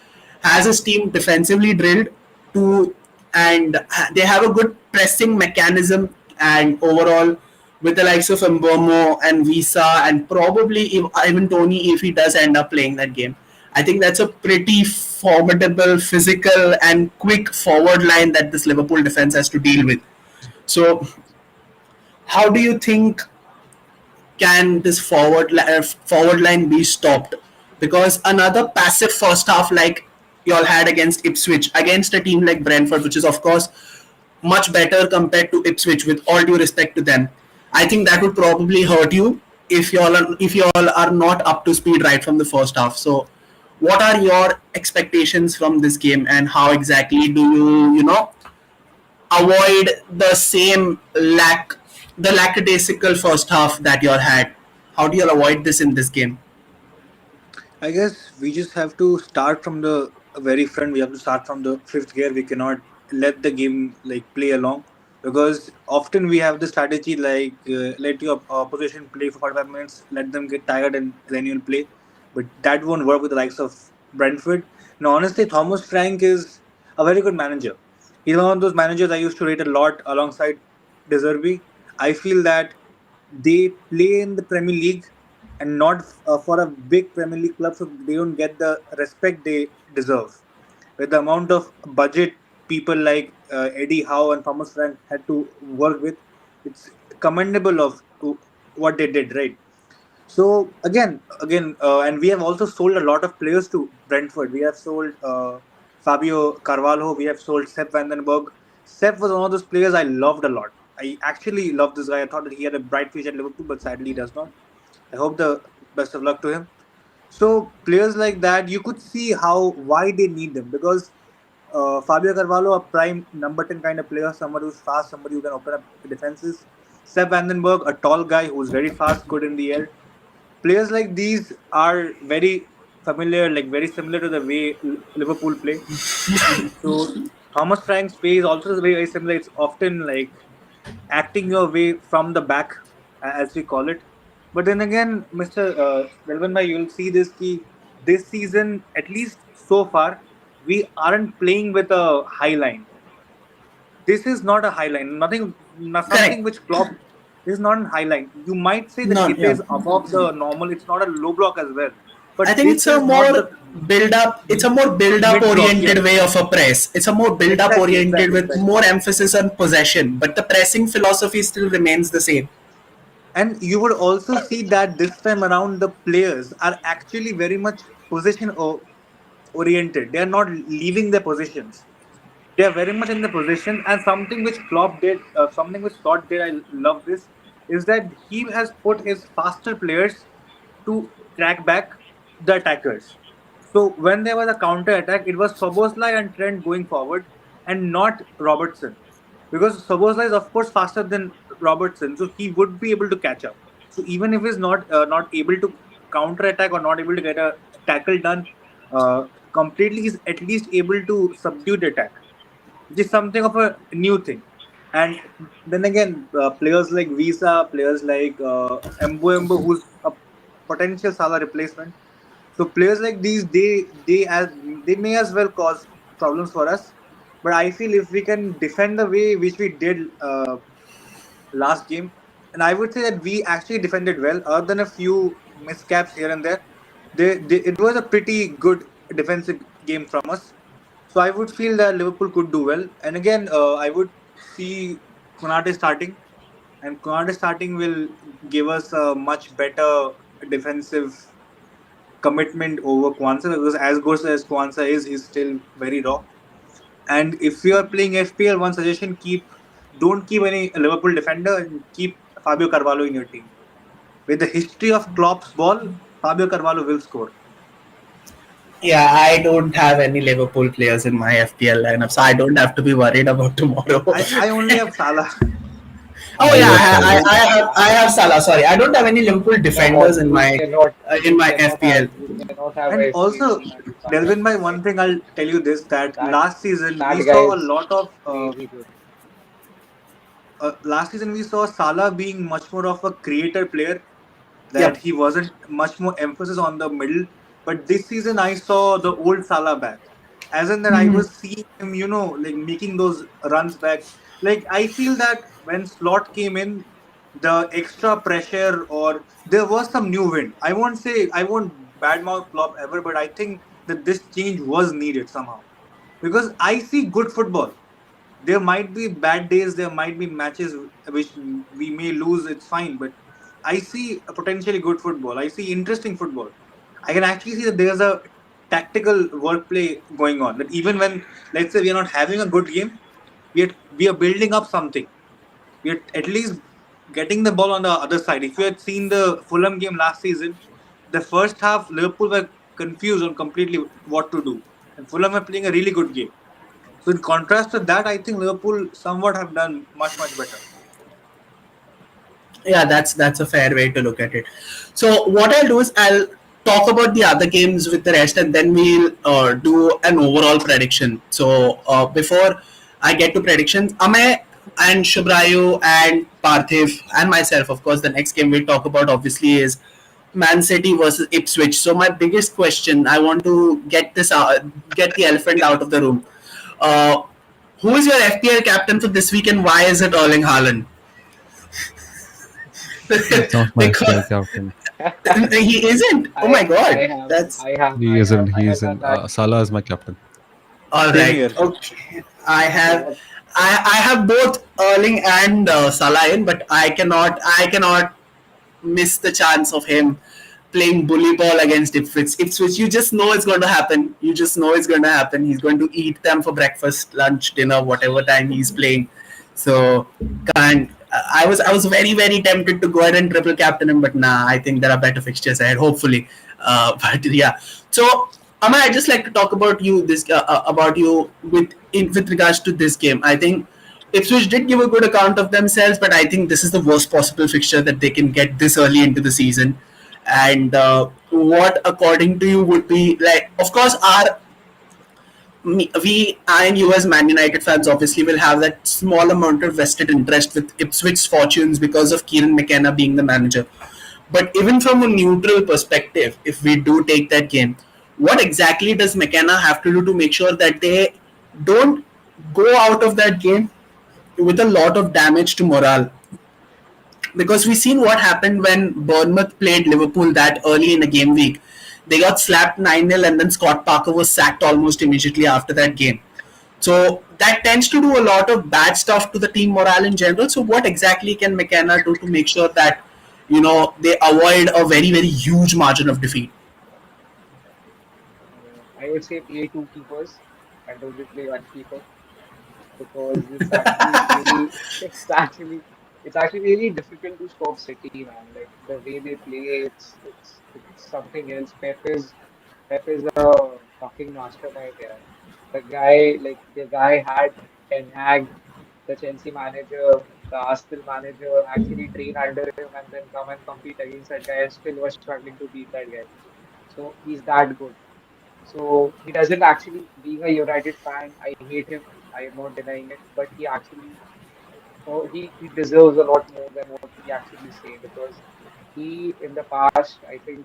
has his team defensively drilled to, and they have a good pressing mechanism, and overall, with the likes of Mbomo and Visa, and probably even Tony, if he does end up playing that game. I think that's a pretty formidable, physical, and quick forward line that this Liverpool defense has to deal with. So, how do you think can this forward line be stopped? Because another passive first half like y'all had against Ipswich, against a team like Brentford, which is of course much better compared to Ipswich, with all due respect to them, I think that would probably hurt you if y'all are not up to speed right from the first half. So, what are your expectations from this game, and how exactly do you avoid the lackadaisical first half that you all had? How do you avoid this in this game? I guess we just have to start from the very front. We have to start from the fifth gear. We cannot let the game like play along because often we have the strategy like let your opposition play for 45 minutes, let them get tired, and then you'll play. But that won't work with the likes of Brentford. Now, honestly, Thomas Frank is a very good manager. He's one of those managers I used to rate a lot alongside Deserby. I feel that they play in the Premier League and not for a big Premier League club, so they don't get the respect they deserve. With the amount of budget people like Eddie Howe and Thomas Frank had to work with, it's commendable of what they did, right? So and we have also sold a lot of players to Brentford. We have sold Fabio Carvalho. We have sold Sepp Vandenberg. Sepp was one of those players I loved a lot. I actually loved this guy. I thought that he had a bright future at Liverpool, but sadly he does not. I hope the best of luck to him. So players like that, you could see how why they need them because Fabio Carvalho, a prime number 10 kind of player, somebody who's fast, somebody who can open up defenses. Sepp Vandenberg, a tall guy who's very fast, good in the air. Players like these are very familiar, like very similar to the way Liverpool play. So Thomas Frank's play is also very, very similar. It's often like acting your way from the back, as we call it. But then again, Mr. Delwyn, you'll see this season, at least so far, we aren't playing with a high line. This is not a high line. Nothing, something Correct. which Klopp this is not a high line. You might say that No, it yeah. is above the normal. It's not a low block as well, I but think this it's a is not more the build up. It's a more build up mid block. Yes, oriented way of a press. It's a more build up exactly, oriented exactly, with exactly. more emphasis on possession, but the pressing philosophy still remains the same. And you would also see that this time around the players are actually very much position oriented. They are not leaving their positions. They are very much in the position, and something which Slot did. I love this is that he has put his faster players to track back the attackers. So when there was a counter attack, it was Soboslai and Trent going forward, and not Robertson, because Soboslai is of course faster than Robertson, so he would be able to catch up. So even if he's not able to counter attack or not able to get a tackle done completely, he's at least able to subdue the attack, which is something of a new thing. And then again, players like Visa, players like Embo, who's a potential Salah replacement. So players like these, they may as well cause problems for us. But I feel if we can defend the way which we did last game, and I would say that we actually defended well, other than a few miscaps here and there. It was a pretty good defensive game from us. So I would feel that Liverpool could do well. And again, I would see Konate starting, and Konate starting will give us a much better defensive commitment over Kwanzaa, because as good as Kwanzaa is, he's still very raw. And if you are playing FPL, one suggestion: don't keep any Liverpool defender and keep Fabio Carvalho in your team. With the history of Klopp's ball, Fabio Carvalho will score. Yeah, I don't have any Liverpool players in my FPL lineup, so I don't have to be worried about tomorrow. I only have Salah. Oh I yeah, do have Salah. I have Salah. Sorry, I don't have any Liverpool No, defenders you cannot. in You my cannot have. FPL. You cannot have And a FPL also, team and you can't have Delvin, by one Salah. thing I'll tell you this, that That that guy is crazy good. last season we saw Salah being much more of a creator player, that Yep. he wasn't much more emphasis on the middle. But this season I saw the old Salah back. As in that I was seeing him, like making those runs back. Like I feel that when Slot came in, the extra pressure, or there was some new wind. I won't badmouth Klopp ever, but I think that this change was needed somehow. Because I see good football. There might be bad days, there might be matches which we may lose, it's fine, but I see a potentially good football. I see interesting football. I can actually see that there's a tactical work play going on. That even when, let's say, we are not having a good game, we are building up something. We are at least getting the ball on the other side. If you had seen the Fulham game last season, the first half Liverpool were confused on completely what to do, and Fulham were playing a really good game. So in contrast to that, I think Liverpool somewhat have done much better. Yeah, that's a fair way to look at it. So what I'll do is I'll talk about the other games with the rest, and then we'll do an overall prediction. So before I get to predictions, Amey and Shubhrayu and Parthiv and myself, of course, the next game we'll talk about obviously is Man City versus Ipswich. So my biggest question, I want to get the elephant out of the room. Uh, who is your FPL captain for this week, and why is it Erling Haaland? He's not my FPL Because captain. he isn't. Oh my god, that's He isn't. He I have done isn't. that. Salah is my captain. all Same right. here. Okay, I I have have I have both Erling and Salah in, but I cannot miss the chance of him playing bully ball against Ipswich. Ipswich, you just know it's going to happen. You just know it's going to happen. He's going to eat them for breakfast, lunch, dinner, whatever time he's playing. So can't. I was very tempted to go ahead and triple captain him, but nah. I think there are better fixtures ahead. Hopefully, but yeah. So Amma, I just like to talk about you with regards to this game. I think Ipswich did give a good account of themselves, but I think this is the worst possible fixture that they can get this early into the season. And what, according to you, would be like? Of course, I and you as Man United fans obviously will have that small amount of vested interest with Ipswich's fortunes because of Kieran McKenna being the manager. But even from a neutral perspective, if we do take that game, what exactly does McKenna have to do to make sure that they don't go out of that game with a lot of damage to morale? Because we've seen what happened when Bournemouth played Liverpool that early in a game week. They got slapped 9-0, and then Scott Parker was sacked almost immediately after that game. So that tends to do a lot of bad stuff to the team morale in general. So what exactly can McKenna do to make sure that they avoid a very huge margin of defeat? I would say play two keepers and only play one keeper. because it's actually really it's actually really difficult to stop City, man. Like the way they play, it's something else. Pep is a fucking mastermind, yeah. The guy had Ten Hag, the Chelsea manager, the Arsenal manager, actually train under him and then come and compete against that guy and still was struggling to beat that guy. So he's that good. So he doesn't actually, being a United fan, I hate him. I am not denying it, but he actually, oh, he deserves a lot more than what we actually say because he, in the past, I think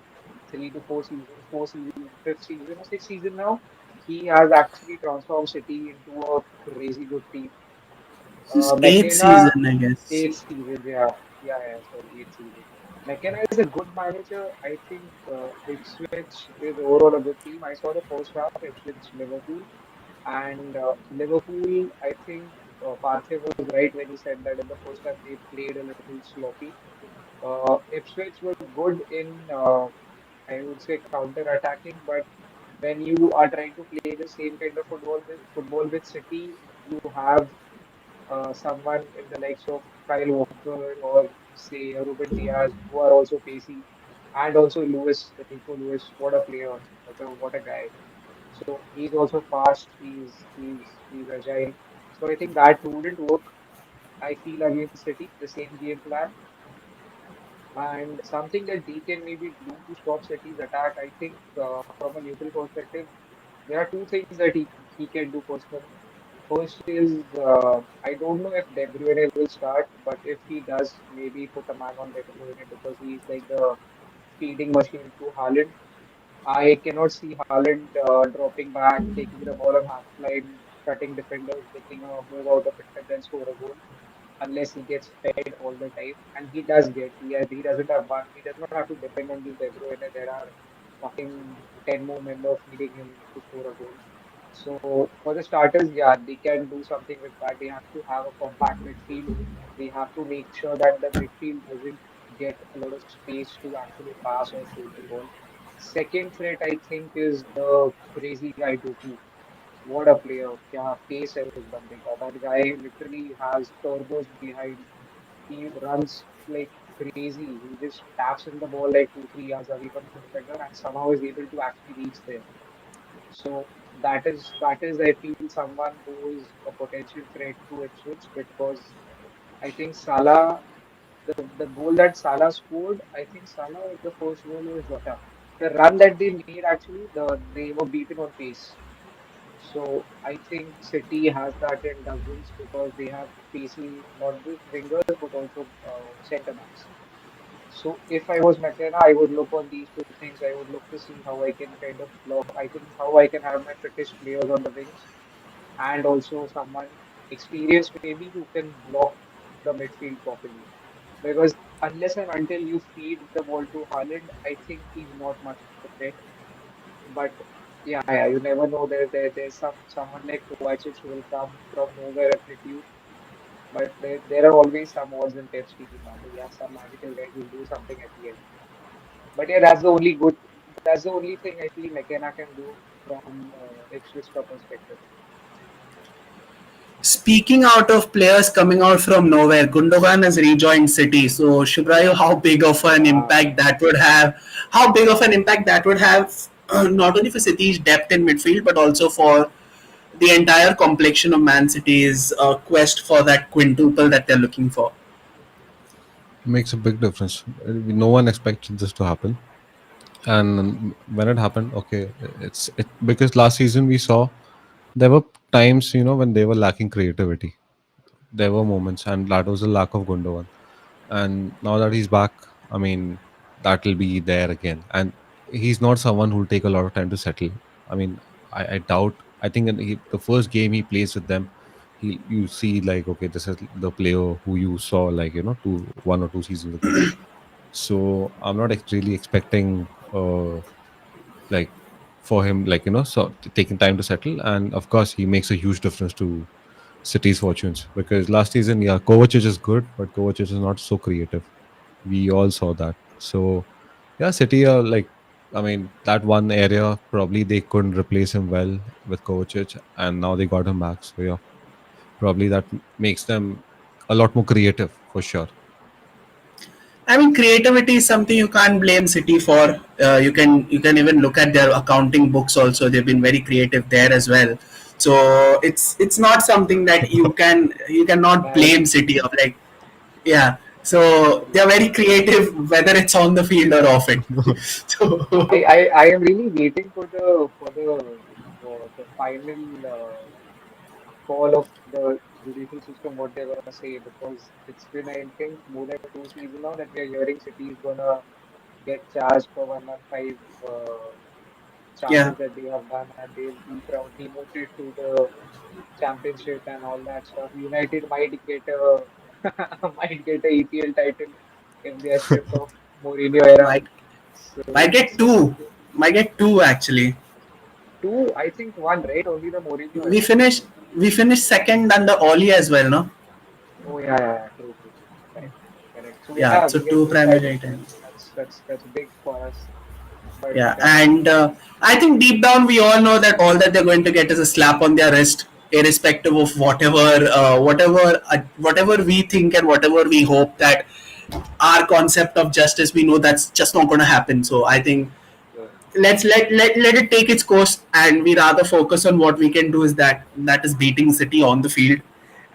3 to 4 seasons, 4 seasons, fifth season or sixth season now, he has actually transformed City into a crazy good team. His eighth McKenna, season, I guess. eighth season, yeah, sorry, eighth season. McKenna is a good manager. I think Ipswich is overall a good team. I saw the first half, Ipswich Liverpool, and Liverpool. I think Parthiv was right when he said that in the first half they played a little sloppy. Ipswich were good in, I would say, counter attacking, but when you are trying to play the same kind of football with City, you have someone in the likes of Kyle Walker or say Ruben Diaz who are also pacey, and also Lewis, Nico Lewis. What a player! What a guy! So he's also fast. He's agile. So I think that wouldn't work. I feel against City, the same game plan, and something that they can maybe do to stop City's attack. I think from a neutral perspective, there are two things that he can do personally. First is I don't know if De Bruyne will start, but if he does, maybe put a man on De Bruyne because he's like the feeding machine to Haaland. I cannot see Haaland dropping back, taking the ball on half line, cutting defenders, making a move out of it, and then score a goal unless he gets fed all the time. And he does get. He doesn't have one. He does not have to depend on just De Bruyne. There are fucking 10 more members feeding him to score a goal. So for the starters, yeah, they can do something with that. They have to have a compact midfield. They have to make sure that the midfield doesn't get a lot of space to actually pass or shoot the ball. Second threat, I think, is the crazy guy Doku. What a player! क्या pace है उस बंदे का. That guy literally has turbos behind. He runs like crazy. He just taps in the ball like 2, 3 yards away from the defender and somehow is able to actually reach there. So that is I feel someone who is a potential threat to Ipswich because I think Salah the goal that Salah scored, I think Salah or the first goal was Jota. The run that they made actually they were beaten on pace. So I think City has that in dozens because they have pacey not just wingers but also centre backs. So if I was McKenna, I would look on these two things. I would look to see how I can kind of block. I can how I can have my fittest players on the wings and also someone experienced maybe who can block the midfield properly. Because unless and until you feed the ball to Haaland, I think he's not much of a threat. But yeah, you never know. There's someone like Kovacic who will come from nowhere and hit you. But there are always some odds in Pep's team. He has some magical guy who'll do something at the end. But yeah, That's the only thing I feel McKenna can do from Ipswich perspective. Speaking out of players coming out from nowhere, Gundogan has rejoined City. So, Shubhrayu, how big of an Ah, impact that would have? How big of an impact that would have, not only for City's depth in midfield, but also for the entire complexion of Man City's quest for that quintuple that they're looking for. Makes a big difference. No one expected this to happen, and when it happened, okay, it's it because last season we saw there were times, when they were lacking creativity. There were moments, and that was a lack of Gundogan. And now that he's back, I mean, that will be there again. And he's not someone who'll take a lot of time to settle. I mean, I doubt. I think the first game he plays with them, you see like, okay, this is the player who you saw like, 1 or 2 seasons ago. So I'm not really expecting like for him, like, taking time to settle. And of course, he makes a huge difference to City's fortunes because last season, yeah, Kovacic is good, but Kovacic is not so creative. We all saw that. So yeah, City are like, I mean, that one area probably they couldn't replace him well with Kovacic, and now they got him back. So yeah, probably that makes them a lot more creative for sure. I mean, creativity is something you can't blame City for. You can even look at their accounting books. Also, they've been very creative there as well. So it's not something that you cannot blame Nice. City of, like, yeah. So they're very creative whether it's on the field or off it. So I am really waiting for the final call of the judicial system, what they're gonna say, because it's been, I think, more than 2 seasons now that we are hearing City is gonna get charged for 115 yeah, charges that they have done, and they'll be demoted to the championship and all that stuff. United might get a might get a EPL title if they are stripped of Mourinho era. might So might get two, might get two actually. two, I think one, right? Only the Mourinho We era. finished we finished second under Oli as well, no? Oh yeah, true, true, true. Correct, correct. So Yeah, yeah, so we get two two primary titles then. titles. That's big for us. But Yeah, and I think deep down we all know that all that they're going to get is a slap on their wrist, irrespective of whatever we think and whatever we hope that our concept of justice. We know that's just not going to happen. So I think uh, let it take its course, and we rather focus on what we can do, is that is beating City on the field,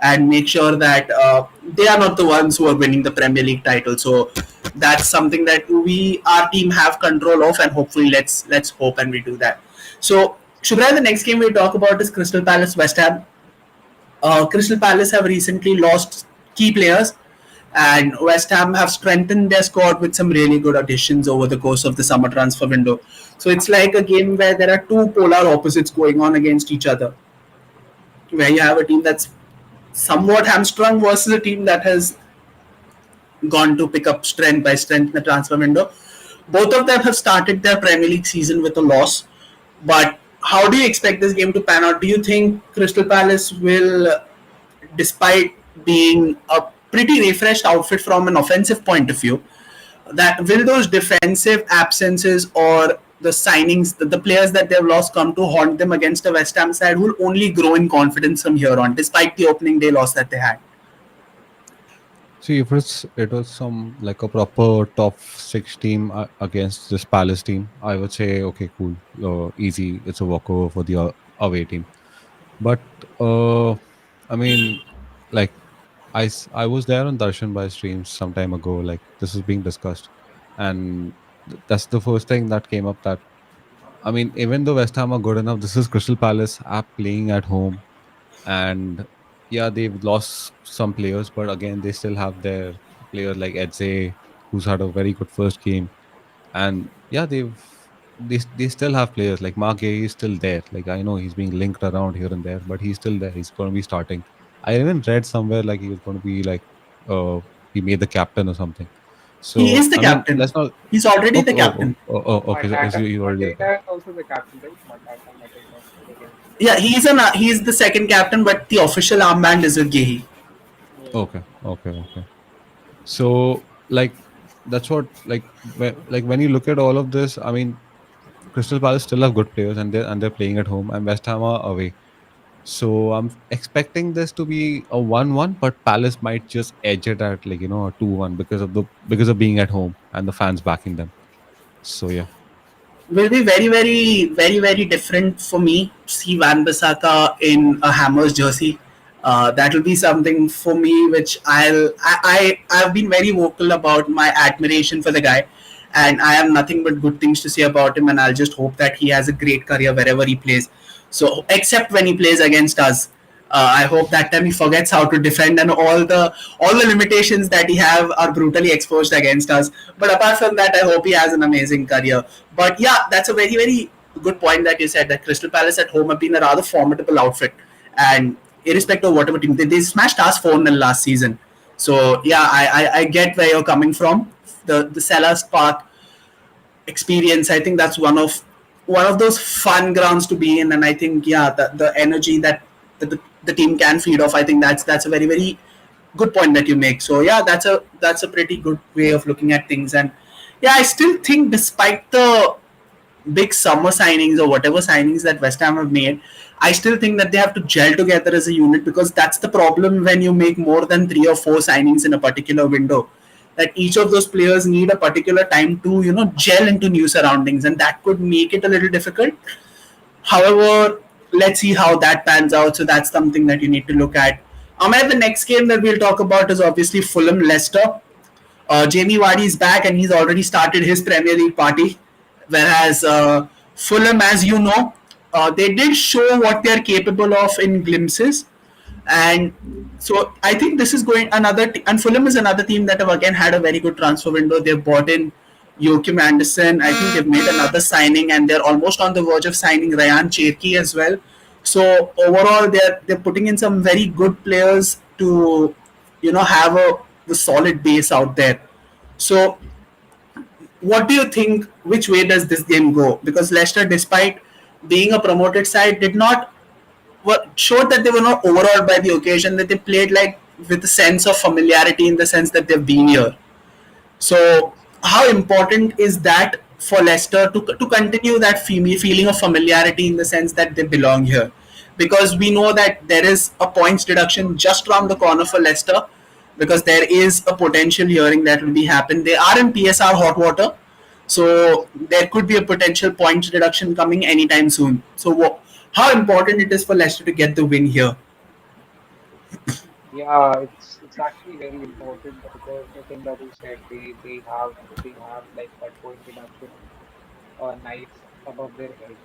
and make sure that they are not the ones who are winning the Premier League title. So that's something that our team have control of, and hopefully let's hope and we do that. So Shubhrayu, the next game we'll talk about is Crystal Palace West Ham. Crystal Palace have recently lost key players, and West Ham have strengthened their squad with some really good additions over the course of the summer transfer window. So it's like a game where there are two polar opposites going on against each other, where you have a team that's somewhat hamstrung versus a team that has gone to pick up strength by strength in the transfer window. Both of them have started their Premier League season with a loss. But how do you expect this game to pan out? Do you think Crystal Palace will, despite being a pretty refreshed outfit from an offensive point of view, that will those defensive absences or the signings, the players that they've lost, come to haunt them against a West Ham side who will only grow in confidence from here on, despite the opening day loss that they had? See, if it was some like a proper top six team against this Palace team, I would say okay, cool, easy. It's a walkover for the away team. But I mean, like I was there on Darshan by streams some time ago. Like this was being discussed, and that's the first thing that came up. That I mean, even though West Ham are good enough, this is Crystal Palace app playing at home, and yeah, they've lost some players, but again, they still have their player like Edze, who's had a very good first game, and yeah, they still have players like Mark Gay is still there. Like I know he's being linked around here and there, but he's still there. He's going to be starting. I even read somewhere like he was going to be like he made the captain or something. He So is the I mean, captain. let's not. He's already Okay, the captain. okay. So Matata. he's already there. Matata is also the captain, right? Matata for the game. Yeah, he's the second captain, but the official armband is with Gehi. Yeah. Okay. So like that's what like when you look at all of this, I mean, Crystal Palace still have good players and they're playing at home, and West Ham are away. So I'm expecting this to be a 1-1, but Palace might just edge it at like a 2-1 because of being at home and the fans backing them. So yeah. Will be very, very, very, very different for me to see Van Bissaka in a Hammers jersey. That will be something for me which I've been very vocal about my admiration for the guy, and I have nothing but good things to say about him, and I'll just hope that he has a great career wherever he plays. So except when he plays against us, I hope that time he forgets how to defend, and all the limitations that he have are brutally exposed against us. But apart from that, I hope he has an amazing career. But yeah, that's a very, very good point that you said, that Crystal Palace at home have been a rather formidable outfit, and irrespective of whatever team they smashed us 4-0 last season. So yeah, I get where you're coming from. The Sellers Park experience, I think that's one of those fun grounds to be in, and I think yeah, the energy that the team can feed off, I think that's a very, very good point that you make. So yeah, that's a pretty good way of looking at things, and yeah, I still think despite the big summer signings or whatever signings that West Ham have made, I still think that they have to gel together as a unit, because that's the problem when you make more than 3 or 4 signings in a particular window. That each of those players need a particular time to gel into new surroundings, and that could make it a little difficult. However, let's see how that pans out. So that's something that you need to look at. Ahmed, the next game that we'll talk about is obviously Fulham Leicester. Jamie Vardy is back and he's already started his Premier League party. Whereas Fulham, as you know, they did show what they're capable of in glimpses. And so I think this is going and Fulham is another team that have again had a very good transfer window. They've bought in Joachim Anderson. I think they've made another signing, and they're almost on the verge of signing Ryan Cherki as well. So overall, they're putting in some very good players to have the solid base out there. So what do you think? Which way does this game go? Because Leicester, despite being a promoted side, did not showed that they were not overawed by the occasion. That they played like with a sense of familiarity, in the sense that they've been here. So, how important is that for Leicester to continue that feeling of familiarity, in the sense that they belong here? Because we know that there is a points deduction just around the corner for Leicester, because there is a potential hearing that will be happen. They are in PSR hot water, so there could be a potential points deduction coming anytime soon. So, how important it is for Leicester to get the win here? Yeah, it's actually very important because the thing that you said, they have like that point deduction knife above their head,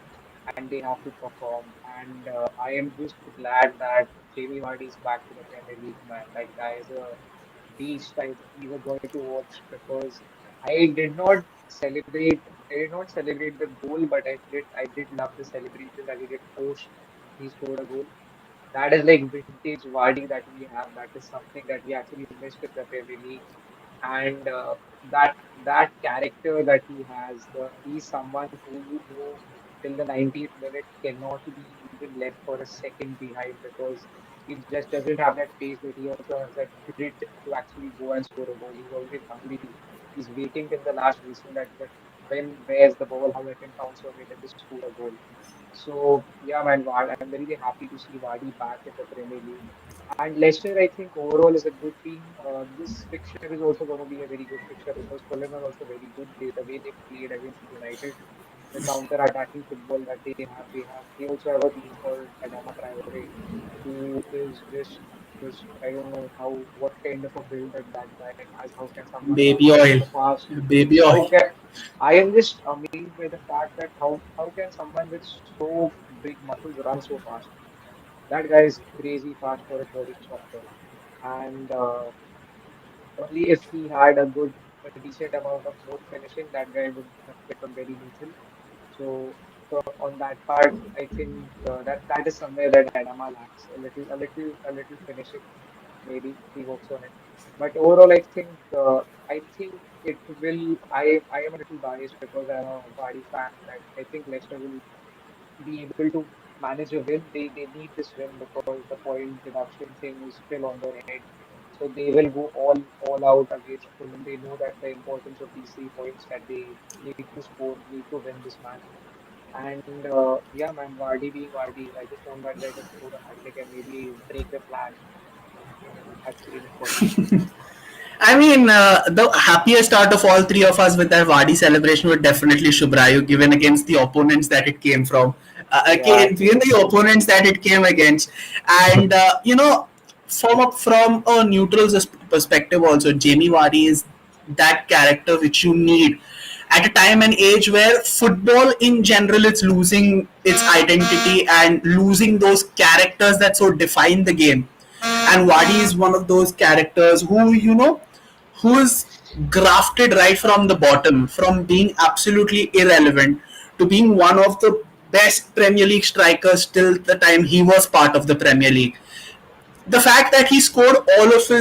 and they have to perform. And I am just glad that Jamie Vardy is back to the Premier League, man. That guy is a beast. He's a joy to watch because I did not celebrate the goal, but I did love the celebration that he did post he scored a goal. That is like vintage Vardy that we have. That is something that we actually missed in the Premier League. And that character that he has, he's someone who you know till the 90th minute cannot be even left for a second behind because he just doesn't have that pace, but he also has that grit to actually go and score a goal. He's always hungry. He's waiting till the last whistle that when where's the ball, how I can pounce on it and just score a goal. So yeah, man, I'm very happy to see Vardy back in the Premier League. And Leicester, I think overall is a good team. This fixture is also going to be a very good fixture because Fulham are also very good. The way they played against United, the counter-attacking football that they also have a team called Adama Traore, who is just I don't know what kind of a build that guy has. How can someone run Baby oil, so fast? baby oil. How can I am just amazed by the fact that how can someone with so big muscles run so fast? That guy is crazy fast for a 30 softer. And only if he had a decent amount of more finishing, that guy would have become very lethal. So on that part, I think that is somewhere that Adama lacks a little finishing. Maybe he works on it. But overall, I think it will. I am a little biased because I'm a Vardy fan. That I think Leicester will be able to manage a win. They need this win because the point deduction thing is still on their head. So they will go all out against Fulham. They know that the importance of these 3 points that they need to score, need to win this match. And yeah, man, Vardy being Vardy, I just want that guy to score a hat trick and maybe break the flag. That's really important. I mean, the happiest out of all three of us with that Vardy celebration would definitely Shubhrayu, given against the opponents that it came from, Yeah, given the opponents that it came against, and from a neutral perspective, also Jamie Vardy is that character which you need at a time and age where football in general is losing its identity and losing those characters that so define the game. And Wadi is one of those characters who is grafted right from the bottom, from being absolutely irrelevant to being one of the best Premier League strikers till the time he was part of the Premier League. The fact that he scored almost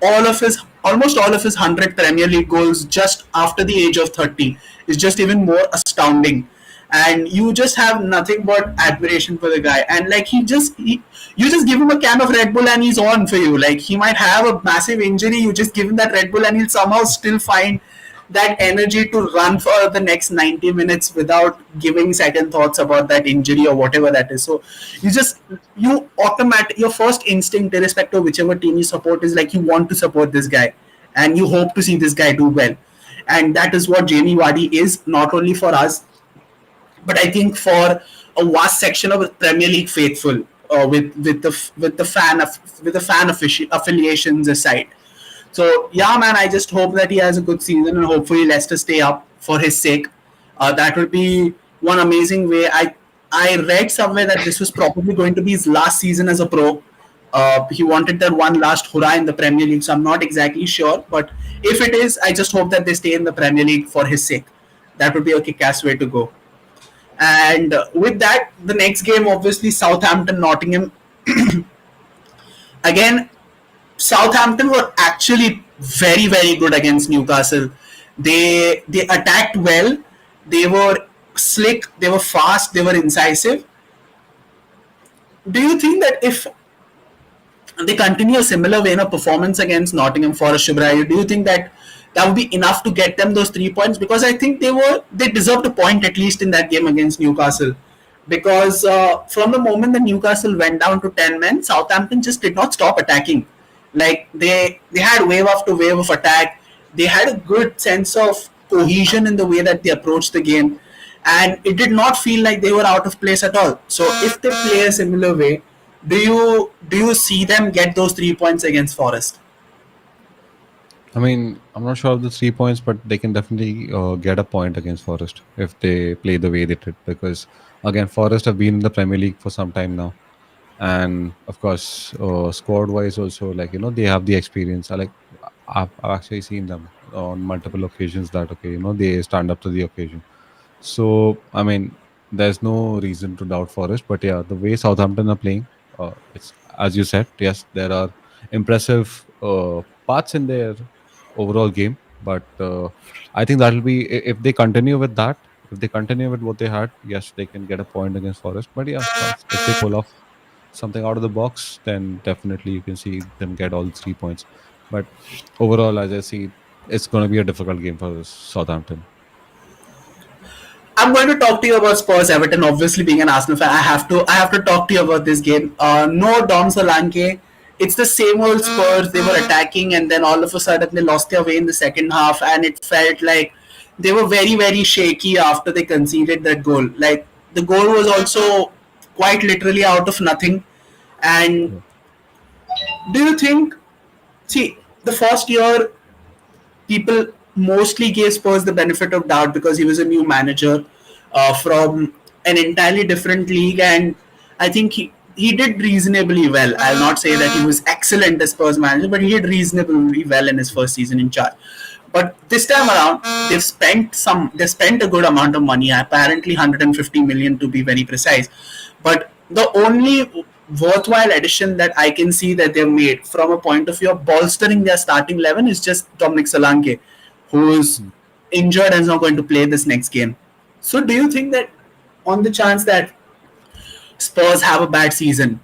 all of his 100 Premier League goals just after the age of 30 is just even more astounding. And you just have nothing but admiration for the guy. And like you just give him a can of Red Bull and he's on for you. Like he might have a massive injury, you just give him that Red Bull and he'll somehow still find that energy to run for the next 90 minutes without giving second thoughts about that injury or whatever that is. So you just, you automatic, your first instinct, irrespective of whichever team you support, is like you want to support this guy and you hope to see this guy do well. And that is what Jamie Vardy is, not only for us, but I think for a vast section of the Premier League faithful, with the fan affiliations aside. So yeah, man, I just hope that he has a good season and hopefully Leicester stay up for his sake. That would be one amazing way. I read somewhere that this was probably going to be his last season as a pro. He wanted that one last hurrah in the Premier League, so I'm not exactly sure. But if it is, I just hope that they stay in the Premier League for his sake. That would be a kick-ass way to go. And with that, the next game, obviously, Southampton Nottingham. Again, Southampton were actually very, very good against Newcastle. They attacked well. They were slick. They were fast. They were incisive. Do you think that if they continue a similar vein of performance against Nottingham Forest, Shubhrayu, do you think that that would be enough to get them those 3 points? Because I think they deserved a point at least in that game against Newcastle. Because from the moment that Newcastle went down to 10 men, Southampton just did not stop attacking. Like they had wave after wave of attack. They had a good sense of cohesion in the way that they approached the game, and it did not feel like they were out of place at all. So if they play a similar way, do you see them get those 3 points against Forest? I mean, I'm not sure of the 3 points, but they can definitely get a point against Forest if they play the way they did. Because again, Forest have been in the Premier League for some time now, and of course, squad-wise also, like they have the experience. I've actually seen them on multiple occasions that they stand up to the occasion. So I mean, there's no reason to doubt Forest. But yeah, the way Southampton are playing, it's as you said. Yes, there are impressive parts in their overall game, but I think that'll be if they continue with that. If they continue with what they had, yes, they can get a point against Forest. But yeah, of course, if they pull off something out of the box, then definitely you can see them get all 3 points. But overall, as I see, it's going to be a difficult game for Southampton. I'm going to talk to you about Spurs Everton. Obviously, being an Arsenal fan, I have to talk to you about this game. No Dom Solanke. It's the same old Spurs. They were attacking, and then all of a sudden they lost their way in the second half, and it felt like they were very, very shaky after they conceded that goal. Like the goal was also quite literally out of nothing. And Yeah. do you think? See, the first year people mostly gave Spurs the benefit of doubt because he was a new manager from an entirely different league, and I think he did reasonably well. I'll not say that he was excellent as Spurs manager, but he did reasonably well in his first season in charge. But this time around, they spent a good amount of money, apparently 150 million to be very precise. But the only worthwhile addition that I can see that they've made from a point of view of bolstering their starting 11 is just Dominic Solanke, who is injured and is not going to play this next game. So, do you think that on the chance that Spurs have a bad season,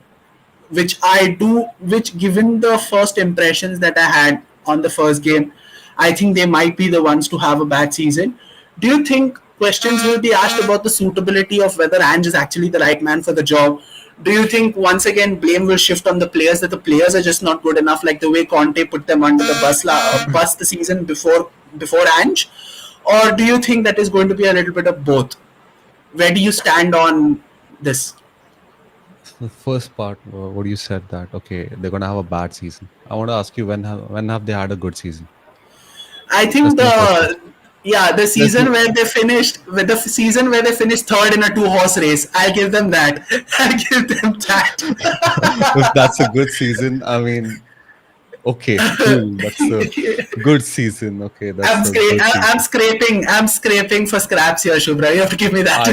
which I do, which given the first impressions that I had on the first game, I think they might be the ones to have a bad season. Do you think questions will be asked about the suitability of whether Ange is actually the right man for the job? Do you think once again blame will shift on the players, that the players are just not good enough, like the way Conte put them under the bus the season before Ange? Or do you think that is going to be a little bit of both? Where do you stand on this? The first part, what you said that okay, they're gonna have a bad season. I want to ask you when have they had a good season? I That's think my first question. the There's season no, where they finished with the season where they finished third in a two-horse race. I'll give them that. I'll give them if that's a good season, I mean, okay, cool. That's a that. good season. Okay, I'm, that's a scra- good I'm season. scraping. I'm scraping for scraps here, Shubhra. You have to give me that.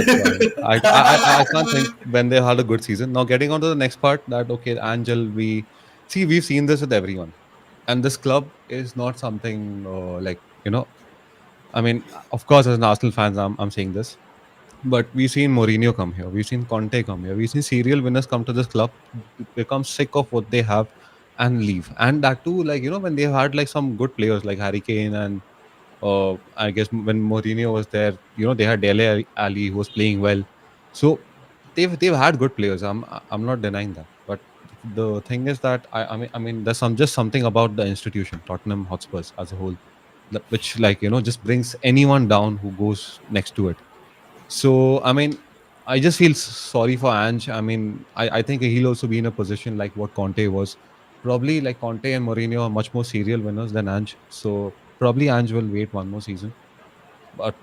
I can't. I can't think when they had a good season. Now, getting on to the next part, that okay, Angel, we've seen this with everyone, and this club is not something like I mean, of course, as an Arsenal fans, I'm saying this, but we've seen Mourinho come here, we've seen Conte come here, we've seen serial winners come to this club, become sick of what they have, and leave. And that too, like when they had like some good players like Harry Kane and I guess when Mourinho was there, they had Dele Ali who was playing well. So they've had good players. I'm not denying that. But the thing is that I mean there's just something about the institution, Tottenham Hotspurs as a whole, which just brings anyone down who goes next to it. So I mean, I just feel sorry for Ange. I mean, I think he'll also be in a position like what Conte was. Probably like Conte and Mourinho are much more serial winners than Ange. So probably Ange will wait one more season. But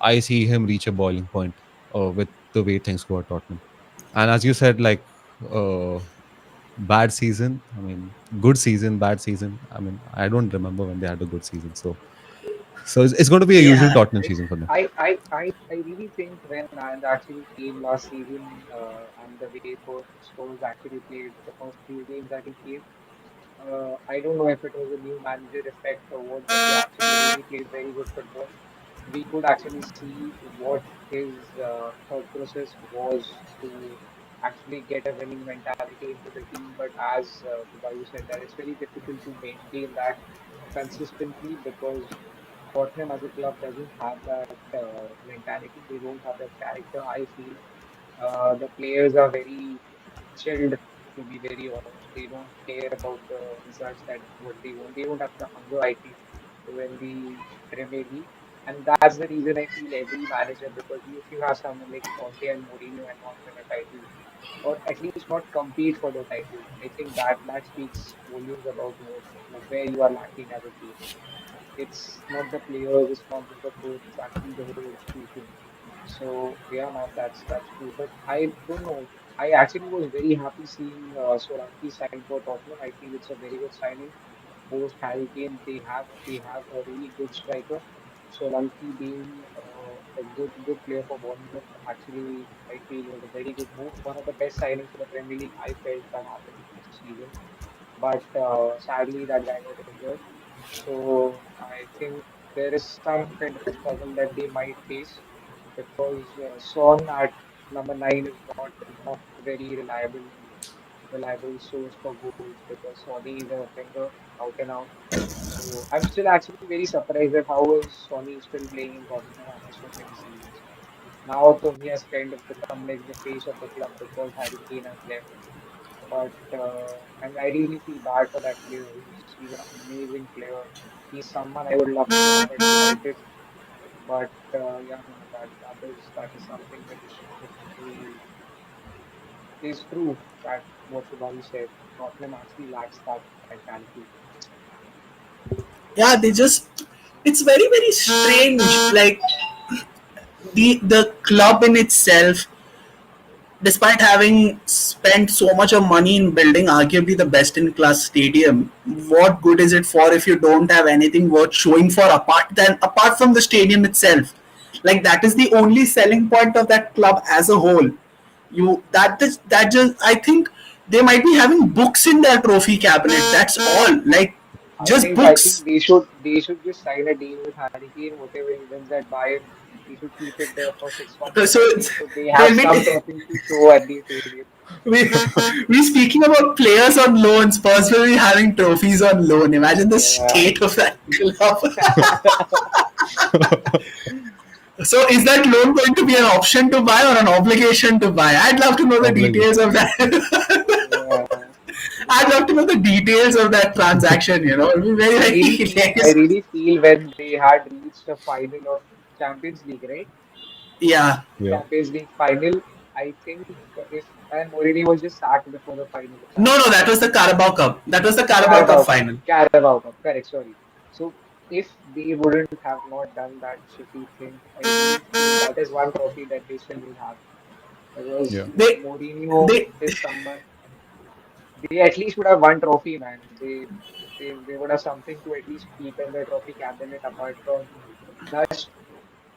I see him reach a boiling point with the way things go at Tottenham. And as you said, like uh, bad season. I mean, good season, bad season. I mean, I don't remember when they had a good season. So it's going to be a usual Yeah. Tottenham season for them. I really think when Anand actually came last season, and the way Spurs actually played the first few games that he came, I don't know if it was a new manager effect or what, but he actually really played very good football. We could actually see what his thought process was to actually get a winning mentality into the team. But as Shubhrayu said, that it's very difficult to maintain that consistently because Tottenham as a club doesn't have that mentality. They don't have that character. I feel the players are very chilled, to be very honest. They don't care about the results that what they want. They don't have the hunger, I feel, to win the Premier League. And that's the reason I feel every manager, because if you have someone like Conte and Mourinho and not win a title, or at least not compete for the title, I think that speaks volumes about what where you are lacking as a team. It's not the players, it's not just the coach, it's actually the whole institution. So yeah, man, that's true. But I don't know. I actually was very happy seeing Solanke sign for Tottenham. I feel it's a very good signing. Post Harry Kane, they have a really good striker. Solanke being a good player for Bournemouth, actually I feel was a very good move. One of the best signings for the Premier League I felt that happened this season. But sadly that guy got injured. So I think there is some kind of a struggle that they might face because Son at number nine is not very reliable source for goals because Sonny is a winger out and out. So I'm still actually very surprised at how is Sonny still playing in Tottenham after so many seasons. Now so he has kind of become like the face of the club because Harry Kane has left. But and I really feel bad for that player. He's an amazing player. He's someone I would love to have at United. But yeah, man, that is something which actually is true that what Shubham said. Tottenham actually lacks that mentality. Yeah, they just, it's very very strange. Like the club in itself, despite having spent so much of money in building arguably the best in class stadium, what good is it for if you don't have anything worth showing for apart from the stadium itself? Like that is the only selling point of that club as a whole. That just, I think they might be having books in their trophy cabinet. That's all. Like I just think I think books. they should just sign a deal with Harry Kane. Whatever he wins at Bayern, he should keep it there for 6 months or So something. it's, So they have they'll some be trophies to show at the stadium. we speaking about players on loan, Spurs will be having trophies on loan. Imagine the Yeah. state of that club. So is that loan going to be an option to buy or an obligation to buy? I'd love to know the details Obligation. of that. Yeah. I'd love to know the details of that transaction. It'll be very I very really feel, I hilarious. really feel when they had reached the final of Champions League, right? Yeah. Yeah. Champions League final. I think if and Mourinho was just sacked before the final, if I'm No, not no, that wrong. was the Carabao Cup. That was the Carabao Cup Carabao Cup, final. Carabao Cup, correct, sorry. So if they wouldn't have not done that shitty thing, I really feel that is one trophy that they still will have because Yeah. They, Mourinho they, is someone they at least would have one trophy, man. They would have something to at least keep in the trophy cabinet apart from dust.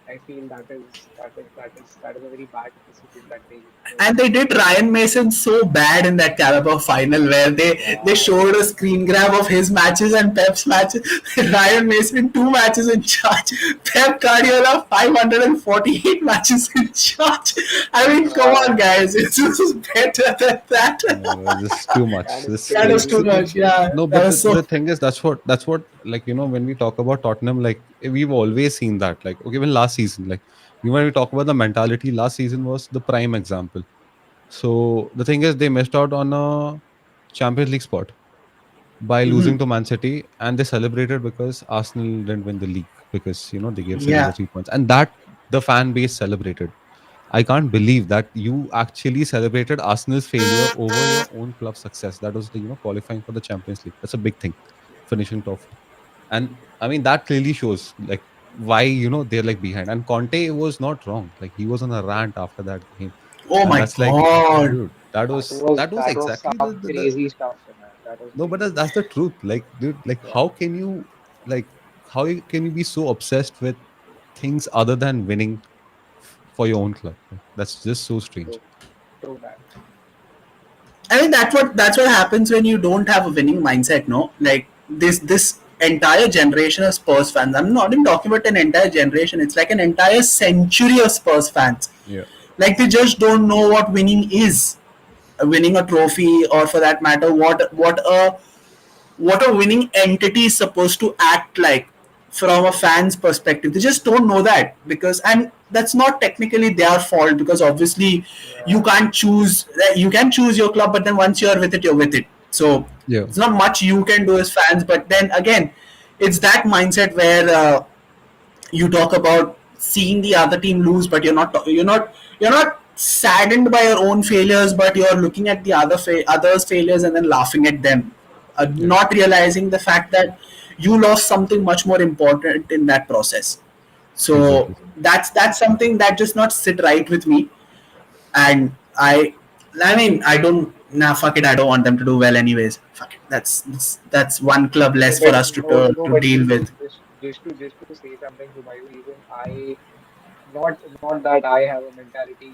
I feel that is a very bad decision that they took. and they did Ryan Mason so bad in that Carabao final where they Yeah, showed a screen grab of his matches and Pep's matches. Ryan Mason 2 matches in charge. Pep Guardiola 548 matches in charge. I mean, come on, yeah, guys, it's just better than that. No, this is too that much. is That was crazy. too much. Yeah, No, that but was so. the thing is, that's what, like, when we talk about Tottenham, like, we've always seen that. Like, okay, even last season, like, when we talk about the mentality, last season was the prime example. So the thing is, they missed out on a Champions League spot by losing to Man City, and they celebrated because Arsenal didn't win the league, because they gave City the Yeah. 3 points, and that the fan base celebrated. I can't believe that you actually celebrated Arsenal's failure over your own club success. That was the qualifying for the Champions League. That's a big thing, finishing top four. And I mean that clearly shows like why they're like behind. And Conte was not wrong. Like he was on a rant after that game, Oh and my that's like, God. dude, that was That was exactly some crazy stuff, man. That was no, but crazy. that's the truth. Like, dude, like Yeah, like can you be so obsessed with things other than winning for your own club? Like, that's just so strange. true, true that. I mean that's what happens when you don't have a winning mindset, no? Like this entire generation of Spurs fans. I'm not even talking about an entire generation. It's like an entire century of Spurs fans. Yeah. Like they just don't know what winning is. Winning a trophy, or for that matter, what a winning entity is supposed to act like from a fan's perspective. They just don't know that, because, and that's not technically their fault, because obviously you Yeah, can't choose. You can choose your club, but then once you're with it, you're with it. So Yeah. it's not much you can do as fans. But then again, it's that mindset where you talk about seeing the other team lose, but you're not saddened by your own failures, but you're looking at the others' failures and then laughing at them, Yeah. not realizing the fact that you lost something much more important in that process. So Exactly. that's something that just not sit right with me. And I mean, I don't, nah, fuck it, I don't want them to do well anyways. Fuck it, that's one club no, less for but us no, no, to but deal with. just to say something, Shubhrayu, even I, not that I have a mentality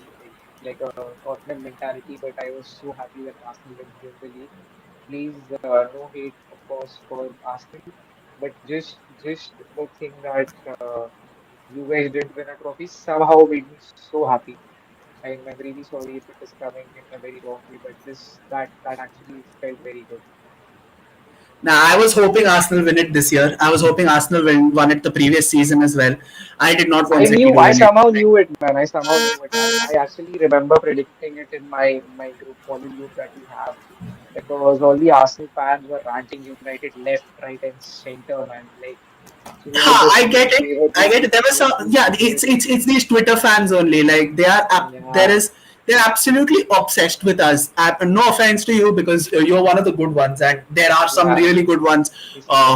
like a Tottenham mentality, but I was so happy that Arsenal win the league. Please, no hate, of course, for Arsenal, but just the thing that you guys didn't win a trophy somehow made me so happy. I'm really sorry if it is coming in a very wrong way, but that actually felt very good. Now, I was hoping Arsenal win it this year. I was hoping Arsenal won it the previous season as well. I did not want City to I win it. somehow knew it, man. I somehow knew it. I actually remember predicting it in my group, college group that we have, because all the Arsenal fans were ranting United left, right, and center, man. Like throughout the Ha, I get season, it. I get it. There was they were some, just yeah. they, It's these Twitter fans only. Like there yeah, is, they're absolutely obsessed with us. No offense to you, because you're one of the good ones, and there are some yeah, really good ones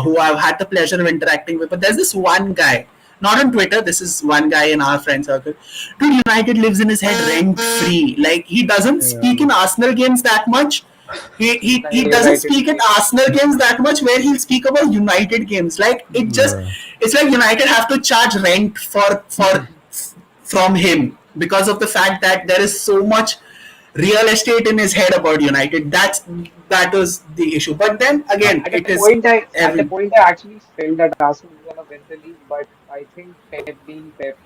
who I've had the pleasure of interacting with. But there's this one guy, not on Twitter. This is one guy in our friend circle. Dude, United lives in his head rent free. Like he doesn't speak Yeah. in Arsenal games that much. He doesn't United speak at fake. Arsenal games that much, where he'll speak about United games. Like Yeah. it's like United have to charge rent for from him, because of the fact that there is so much real estate in his head about United. That was the issue. But then again, At it a is point, every I actually felt that Arsenal was gonna win the league, but I think Pep being Pep,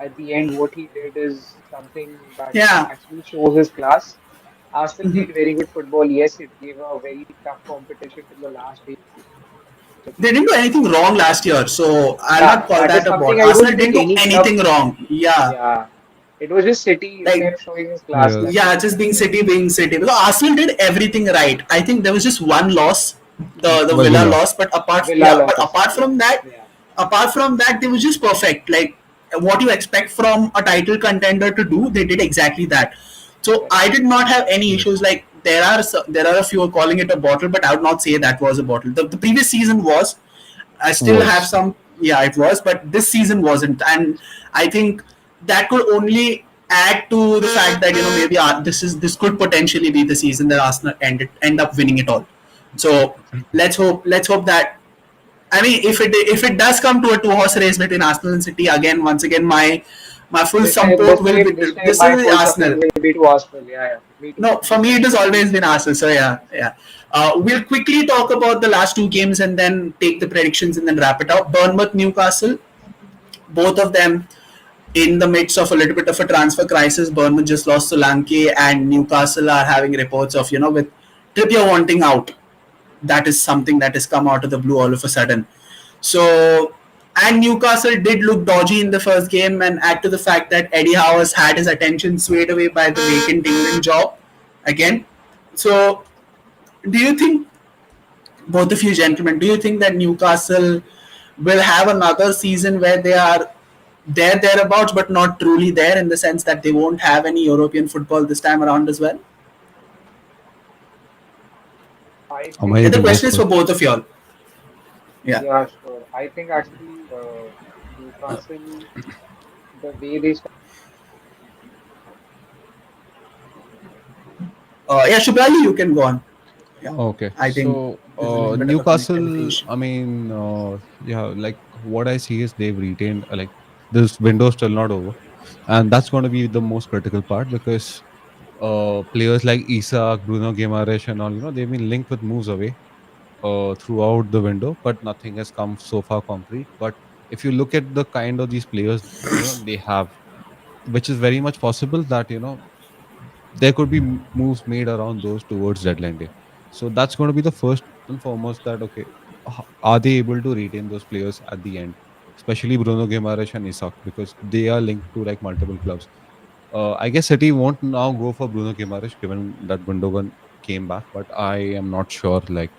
at the end, what he did is something that yeah. actually shows his class. Arsenal played very good football. Yes, it gave a very tough competition till the last day. They didn't do anything wrong last year, so I'll not Yeah, call that is that a bot. something I Arsenal don't think didn't do any club. anything wrong. Yeah, Yeah, it was just City like Pep showing his class. Yeah. That's yeah, it. just being City being City. Because Arsenal did everything right. I think there was just one loss, the Well, Villa Villa. loss. But Villa lost us. apart Yeah, from that, yeah, they was just perfect. Like what you expect from a title contender to do, they did exactly that. So correct. I did not have any Yes. issues. Like there are a few calling it a bottle, but I would not say that was a bottle. The previous season was. I still have Was. some. Yeah, it was, but this season wasn't, and I think that could only add to the fact that maybe this could potentially be the season that Arsenal end up winning it all. So let's hope that. I mean, if it does come to a two-horse race between Arsenal and City again, once again, my full support will be. This time, This my is full support Arsenal. will be to Arsenal. Yeah, yeah. Me too. No, for me it has always been Arsenal. So yeah, yeah. We'll quickly talk about the last two games and then take the predictions and then wrap it up. Bournemouth, Newcastle, both of them in the midst of a little bit of a transfer crisis. Bournemouth just lost Solanke, and Newcastle are having reports of with Trippier wanting out. That is something that has come out of the blue all of a sudden. So And Newcastle did look dodgy in the first game, and add to the fact that Eddie Howe's had his attention swayed away by the vacant England job again. So, do you think, both of you gentlemen, do you think that Newcastle will have another season where they are there thereabouts, but not truly there, in the sense that they won't have any European football this time around as well? I Amay, think, you The can go question is for first. both of y'all. Yeah. yeah, sure. I think actually Newcastle, the way they Yeah, Shubhrayu, you can go on. Yeah. Okay, I think so there's a little bit of a connectivity Newcastle. issue. I mean, yeah, like what I see is they've retained like this window still not over, and that's going to be the most critical part because players like Isak, Bruno Guimaraes, and all they've been linked with moves away throughout the window, but nothing has come so far concrete. But if you look at the kind of these players, they have, which is very much possible that there could be moves made around those towards deadline day. So that's going to be the first and foremost that okay, are they able to retain those players at the end, especially Bruno Guimaraes and Isak because they are linked to like multiple clubs. I guess City won't now go for Bruno Guimaraes given that Gundogan came back, but I am not sure. Like,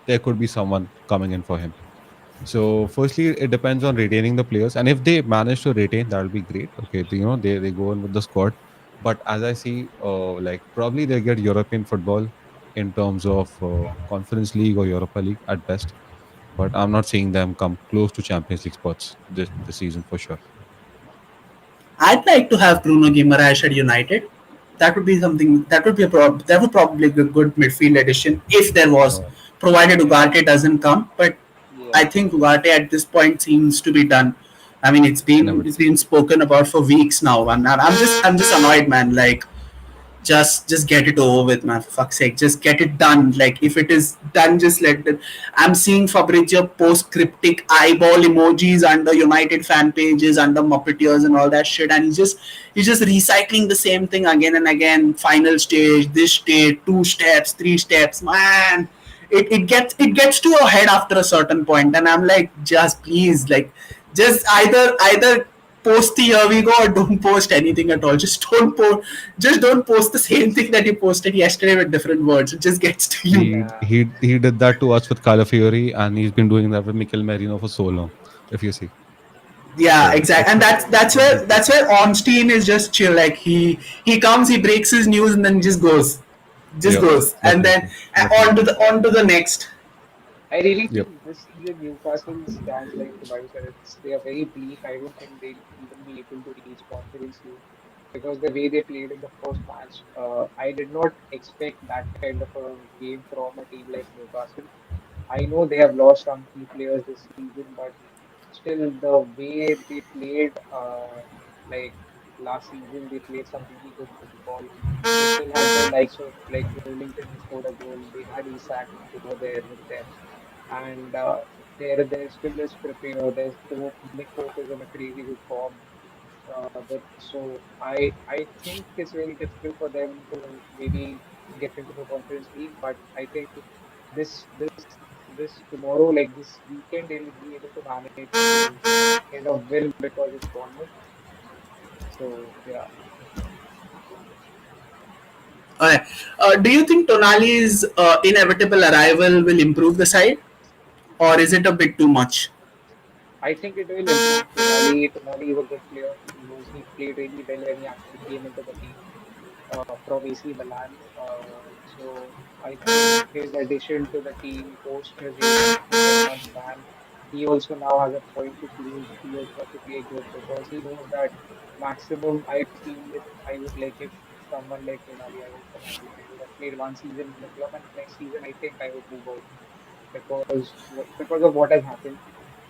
there could be someone coming in for him. So, firstly, it depends on retaining the players, and if they manage to retain, that will be great. Okay, they go in with the squad, but as I see, like probably they get European football in terms of Conference League or Europa League at best. But I'm not seeing them come close to Champions League spots this season for sure. I'd like to have Bruno Guimaraes at United. That would be something. That would be that would probably be a good midfield addition if there was, Uh, provided Ugarte doesn't come. But I yeah. think Ugarte at this point seems to be done. I mean, it's Inevitable. been spoken about for weeks now, and I'm just annoyed, man. Like, just get it over with, man, for fuck's sake, just get it done. Like, if it is done, just let it. I'm seeing Fabrizio post cryptic eyeball emojis under United fan pages, under Muppeteers and all that shit, and he's just recycling the same thing again and again. Final stage, this stage, 2 steps, 3 steps, man. It gets to your head after a certain point, and I'm like, just please, like, just either post the here we go, or don't post anything at all. Just don't post the same thing that you posted yesterday with different words. It just gets to you. He Yeah. he he did that to us with Calafiori, and he's been doing that with Mikel Merino for so long. If you see, Yeah, so exactly. And that's Yeah. that's where that's where Ornstein is just chill. Like, he comes, he breaks his news, and then just yep, goes, and then definitely, definitely, on to the next. I really yep. think this season Newcastle's chance, like Shubhrayu said, they are very bleak. I don't think they'll even be able to reach Conference League because the way they played in the first match, I did not expect that kind of a game from a team like Newcastle. I know they have lost some key players this season, but still the way they played, like last season, they played some really good football. They still had the likes of like Burlington who scored a goal. They had Isak over there with them, and there still is prepare. There's Nick Pope is in a crazy good form. So I think it's very difficult for them to maybe get into the Conference League, but I think this this this tomorrow, like this weekend, they'll be able to manage to kind of win because it's Bournemouth. So yeah, Okay. Do you think Tonali's inevitable arrival will improve the side, or is it a bit too much? I think it will improve Tonali. Tonali is a good player. He played really well when he actually came into the team from AC Milan. So I think his addition to the team post his 10 months ban, he also now has a point to prove. He also has to play good because he knows that maximum I feel if I would like if someone like Tonali, I would Tonali, I would have played one season in the club and next season I think I would move out because of what has happened.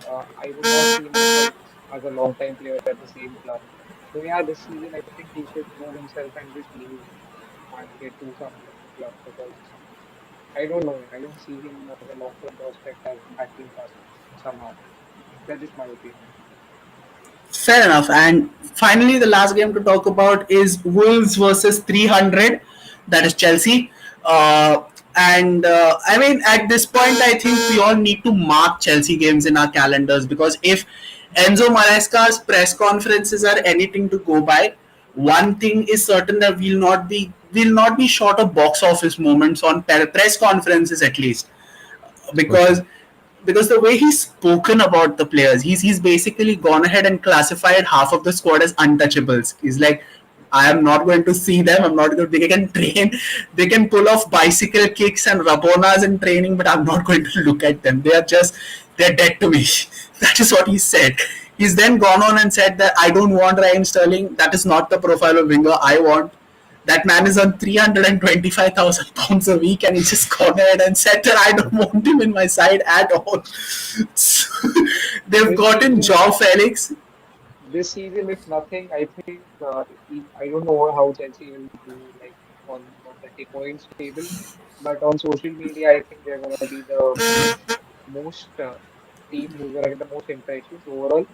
I would not see myself as a long time player at the same club. So yeah, this season I think he should prove himself and just leave and get to some different club because I don't know. I don't see him as a long-term prospect at Newcastle somehow. That's just my opinion. Fair enough. And finally, the last game to talk about is Wolves versus 300. That is Chelsea. Uh, And I mean, at this point, I think we all need to mark Chelsea games in our calendars, because if Enzo Maresca's press conferences are anything to go by, one thing is certain, that we'll not be short of box office moments on press conferences at least, For sure. because the way he's spoken about the players, he's basically gone ahead and classified half of the squad as untouchables. He's like, I am not going to see them. I'm not going. They can train. They can pull off bicycle kicks and rabonas in training, but I'm not going to look at them. They're dead to me. That is what he said. He's then gone on and said that I don't want Raheem Sterling. That is not the profile of winger I want. That man is on £325,000 a week, and he just gone ahead and said that I don't want him in my side at all. So, they've This gotten season, Joao Felix. this season, if nothing, I think I don't know how Chelsea will do like on the points table, but on social media, I think they're gonna be the most team who's gonna get the most impressions overall,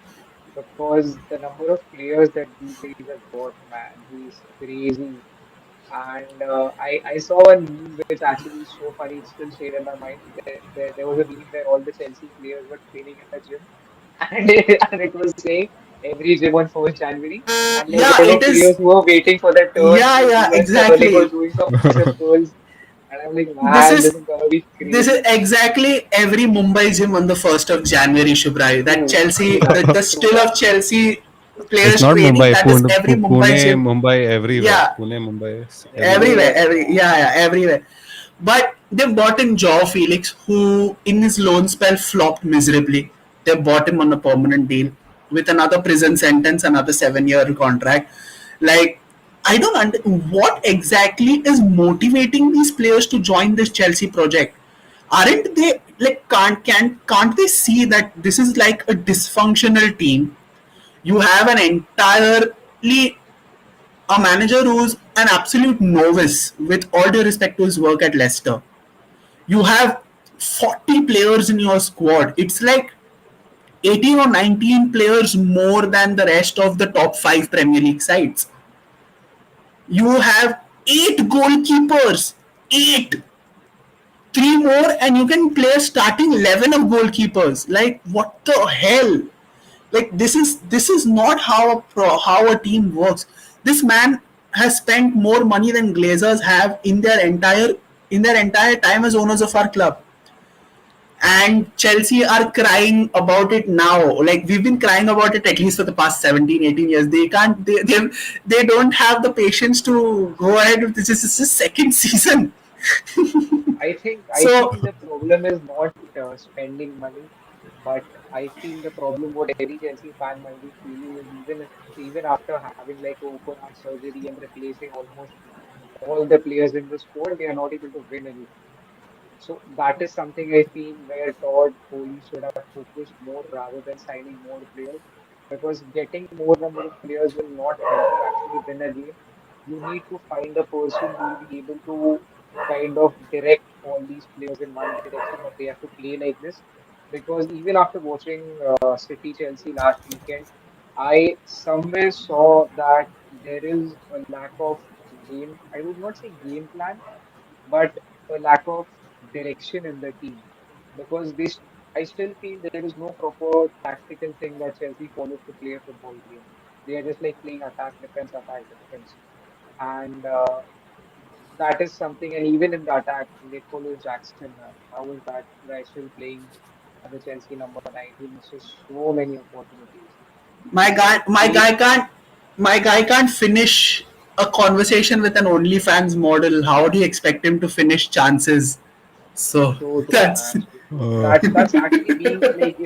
because the number of players that these guys have got, man, is crazy. And I saw a meme which actually is so funny, it's still stayed in my mind. There was a meme where all the Chelsea players were training in the gym, and it was saying every gym on 1st January. And like Yeah, there were it is. players who were waiting for their turn Yeah, to yeah, do a curling or exactly. doing some bicep curls. And I'm like, This man, this is is gonna be this is crazy. exactly every Mumbai gym on the 1st of January, Shubhrayu. That True, Chelsea, true that, the true still that. of Chelsea It's players not training. Mumbai, That is every Mumbai Pune, gym. Mumbai, everywhere. Yeah, Pune, Mumbai, everywhere. everywhere, Everywhere, man. everywhere. But they've bought in Joao Felix, who in his loan spell flopped miserably. They bought him on a permanent deal with another prison sentence, another 7 year contract. Like, I don't under what exactly is motivating these players to join this Chelsea project. Aren't they like, can't they see that this is like a dysfunctional team? You have an entirely a manager who's an absolute novice, with all due respect to his work at Leicester. You have 40 players in your squad. It's like 18 or 19 players more than the rest of the top five Premier League sides. You have eight goalkeepers. Eight. Three more, and you can play a starting 11 of goalkeepers. Like, what the hell? Like, this is not how a team works. This man has spent more money than Glazers have in their entire time as owners of our club. And Chelsea are crying about it now. Like, we've been crying about it at least for the past 17, 18 years. They can't they don't have the patience to go ahead with this. This is the second season. I So feel the problem is not spending money, but I feel the problem what every Chelsea fan might be feeling is even after having like open heart surgery and replacing almost all the players in the squad, they are not able to win anything. So that is something I feel where Todd Bowley should have focused more rather than signing more players, because getting more number of players will not help you actually win a game. You need to find a person who will be able to kind of direct all these players in one direction that they have to play like this. Because even after watching City Chelsea last weekend, I somewhere saw that there is a lack of game. I would not say game plan, but a lack of direction in the team, because I still feel there is no proper tactical thing that Chelsea follows to play a football game. They are just like playing attack, defense, and that is something. And even in the attack, Nicolas Jackson, how is that guy still playing at the Chelsea number 9? He misses so many opportunities. my guy, So my they guy can't, my guy can't finish a conversation with an OnlyFans model. How do you expect him to finish chances? So so true, that's man. So true. Uh, That's actually being like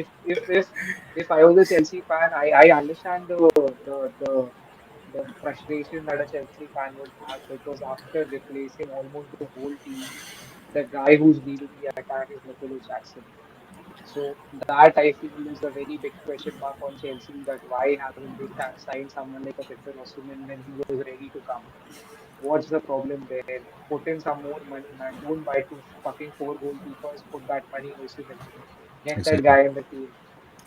if I was a Chelsea fan, I understand the frustration that a Chelsea fan would have, because after replacing almost the whole team, the guy who's leading the attack is Nicolas Jackson. So that I feel is a very big question mark on Chelsea, that why haven't they signed someone like a Victor Osimhen when he was ready to come? What's the problem there? Put in some more money, man. Don't buy two fucking four goalkeepers. Put that money in Osimhen. Get that exactly. guy in the team,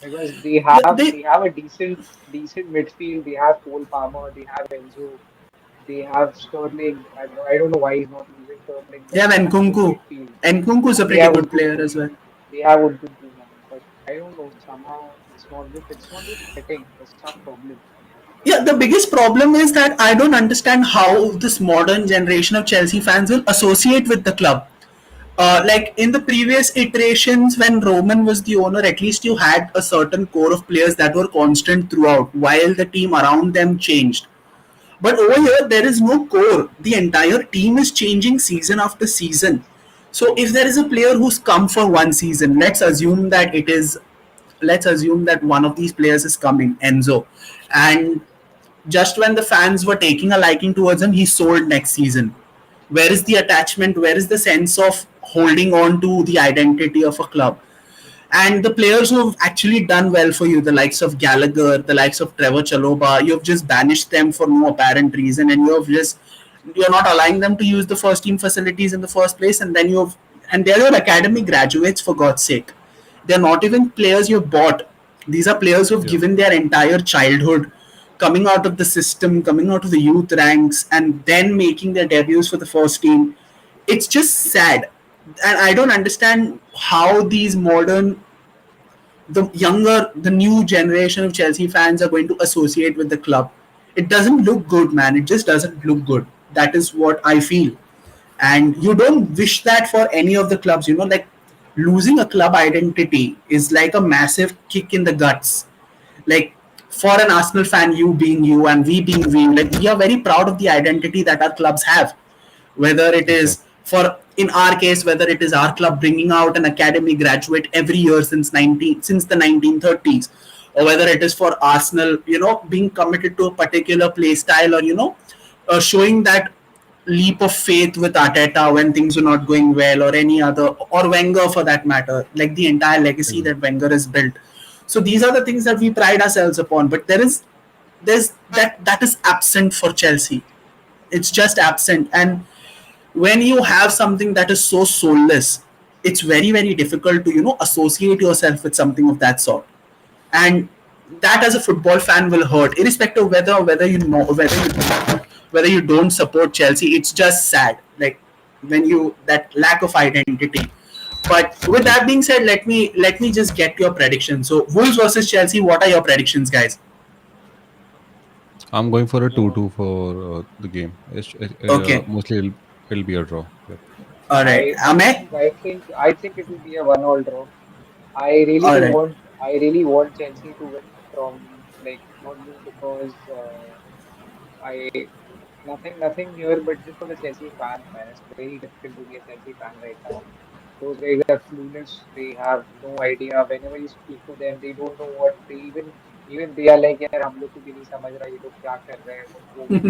because they they have a decent midfield. They have Cole Palmer. They have Enzo. They have Sterling. I don't know why he's not using Sterling, They but have they have good Nkunku. midfield. Nkunku is a And they pretty have good player Nkunku. as well. They have Nkunku, man. But I don't know. Somehow it's not just fitting. There's some problem. Yeah, the biggest problem is that I don't understand how this modern generation of Chelsea fans will associate with the club. Like in the previous iterations, when Roman was the owner, at least you had a certain core of players that were constant throughout, while the team around them changed. But over here, there is no core. The entire team is changing season after season. So if there is a player who's come for one season, let's assume that one of these players is coming, Enzo, and just when the fans were taking a liking towards him, he sold next season. Where is the attachment? Where is the sense of holding on to the identity of a club? And the players who have actually done well for you, the likes of Gallagher, the likes of Trevor Chalobah, you have just banished them for no apparent reason, and you're not allowing them to use the first team facilities in the first place, and then they're your academy graduates, for God's sake. They're not even players you've bought. These are players who've Yeah. given their entire childhood coming out of the system, coming out of the youth ranks, and then making their debuts for the first team. It's just sad. And I don't understand how the new generation of Chelsea fans are going to associate with the club. It doesn't look good, man. It just doesn't look good. That is what I feel. And you don't wish that for any of the clubs. Like losing a club identity is like a massive kick in the guts. Like for an Arsenal fan, you being you and we being we, like we are very proud of the identity that our clubs have, whether it is Exactly. for in our case, whether it is our club bringing out an academy graduate every year since the 1930s, or whether it is for Arsenal, being committed to a particular play style, or showing that leap of faith with Arteta when things are not going well, or any other, or Wenger for that matter, like the entire legacy Exactly. that Wenger has built. So these are the things that we pride ourselves upon. But there's that is absent for Chelsea. It's just absent. And when you have something that is so soulless, it's very, very difficult to associate yourself with something of that sort. And that, as a football fan, will hurt, irrespective of whether you don't support Chelsea. It's just sad, like when you that lack of identity. But with Yep. that being said, let me just get your prediction. So Wolves versus Chelsea, what are your predictions, guys? I'm going for a So 2-2 for the game. Okay, Mostly it'll be a draw. Yep. all right, I I Amey. think I think I think it will be a 1-all draw. I really All right. want I really want Chelsea to win from like not just because I nothing here, but just for the Chelsea fans, man. It's very difficult to be a Chelsea fan right now. Those guys are clueless. They have no idea. Whenever you speak to them, they don't know what they even they are like, यार हम लोग को भी नहीं समझ रहा ये लोग क्या कर रहे हैं,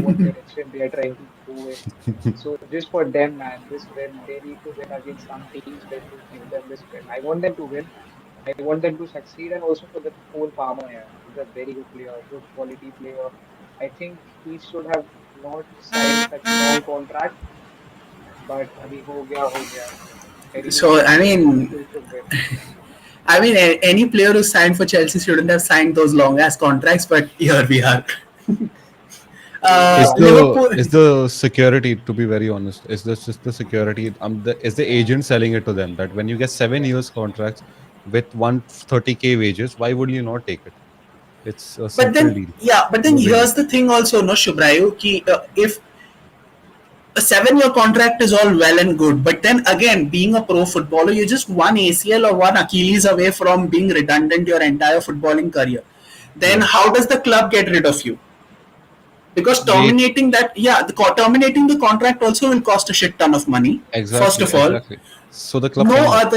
what direction they are trying to go in. So just for them, man, this win, they need to win against some teams that will give them this win. I want them to win. I want them to succeed, and also for the Cole Palmer here. He's a very good player, good quality player. I think he should have not signed such long contract, but अभी हो गया. I really So want I them. mean, They should win. any player who signed for Chelsea shouldn't have signed those long ass contracts. But here we are. Cole Is Palmer. Liverpool. the security, to be very honest, is this just the security? Is the agent selling it to them that when you get seven Yeah. years contracts with 130K wages, why would you not take it? It's a But simple then, deal, yeah, but then no brainer. here's the thing also, no, Shubhrayu, ki, if a 7-year contract is all well and good, but then again, being a pro footballer, you're just one ACL or one Achilles away from being redundant your entire footballing career. Then Yeah, how does the club get rid of you? Because they terminating the contract also will cost a shit ton of money. First exactly, of all, exactly. So the club cannot.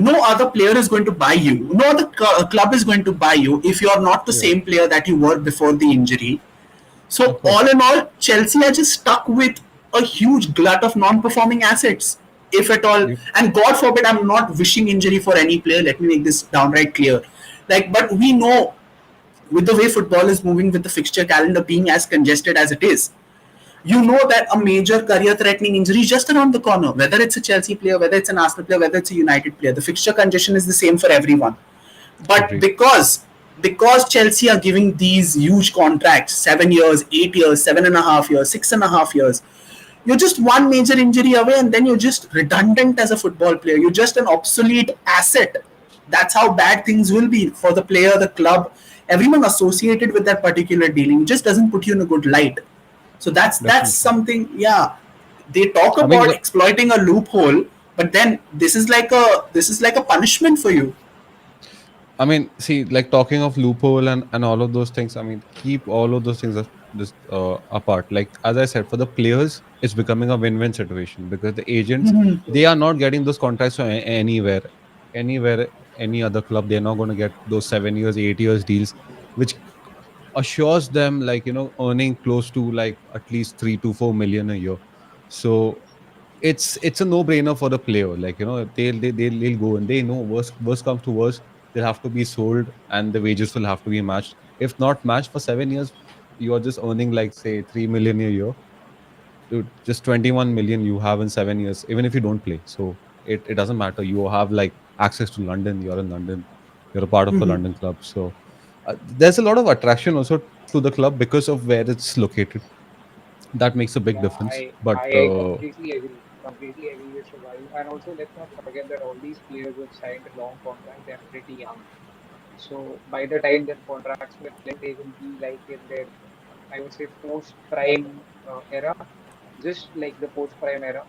no other player is going to buy you. No other club is going to buy you if you are not the Yeah, same player that you were before the injury. So of all course. in all, Chelsea are just stuck with a huge glut of non-performing assets, if at all. Yep. And God forbid, I'm not wishing injury for any player. Let me make this downright clear. Like, but we know, with the way football is moving, with the fixture calendar being as congested as it is, you know that a major career-threatening injury is just around the corner. Whether it's a Chelsea player, whether it's an Arsenal player, whether it's a United player, the fixture congestion is the same for everyone. But Agreed. because because Chelsea are giving these huge contracts, 7 years, 8 years, 7.5 years, 6.5 years, you're just one major injury away and then you're just redundant as a football player. You're just an obsolete asset. That's how bad things will be for the player, the club, everyone associated with that particular dealing. It just doesn't put you in a good light. So that's Definitely. something. Yeah, they talk I mean, about exploiting a loophole, but then this is like a punishment for you. see, like talking of loophole and all of those things. I mean, keep all of those things just apart. Like as I said, for the players, it's becoming a win-win situation because the agents they are not getting those contracts from anywhere, any other club. They're not going to get those 7 years, 8 years deals, which assures them like earning close to like at least 3 to 4 million a year. So it's a no brainer for the player. Like they'll go and they know worst comes to worst, they'll have to be sold and the wages will have to be matched. If not matched for 7 years, you are just earning like say 3 million a year. Dude, just 21 million you have in 7 years, even if you don't play. So it doesn't matter. You have like access to London. You're in London. You're a part of the London club. So there's a lot of attraction also to the club because of where it's located. That makes a big Yeah, difference. I But I completely agree. Completely agree with Shubhrayu. And also, let's not forget that all these players who have signed a long contract, they're pretty young. So by the time their contracts will end, they will be like in their, I would say, post-prime era, just like the post-prime era.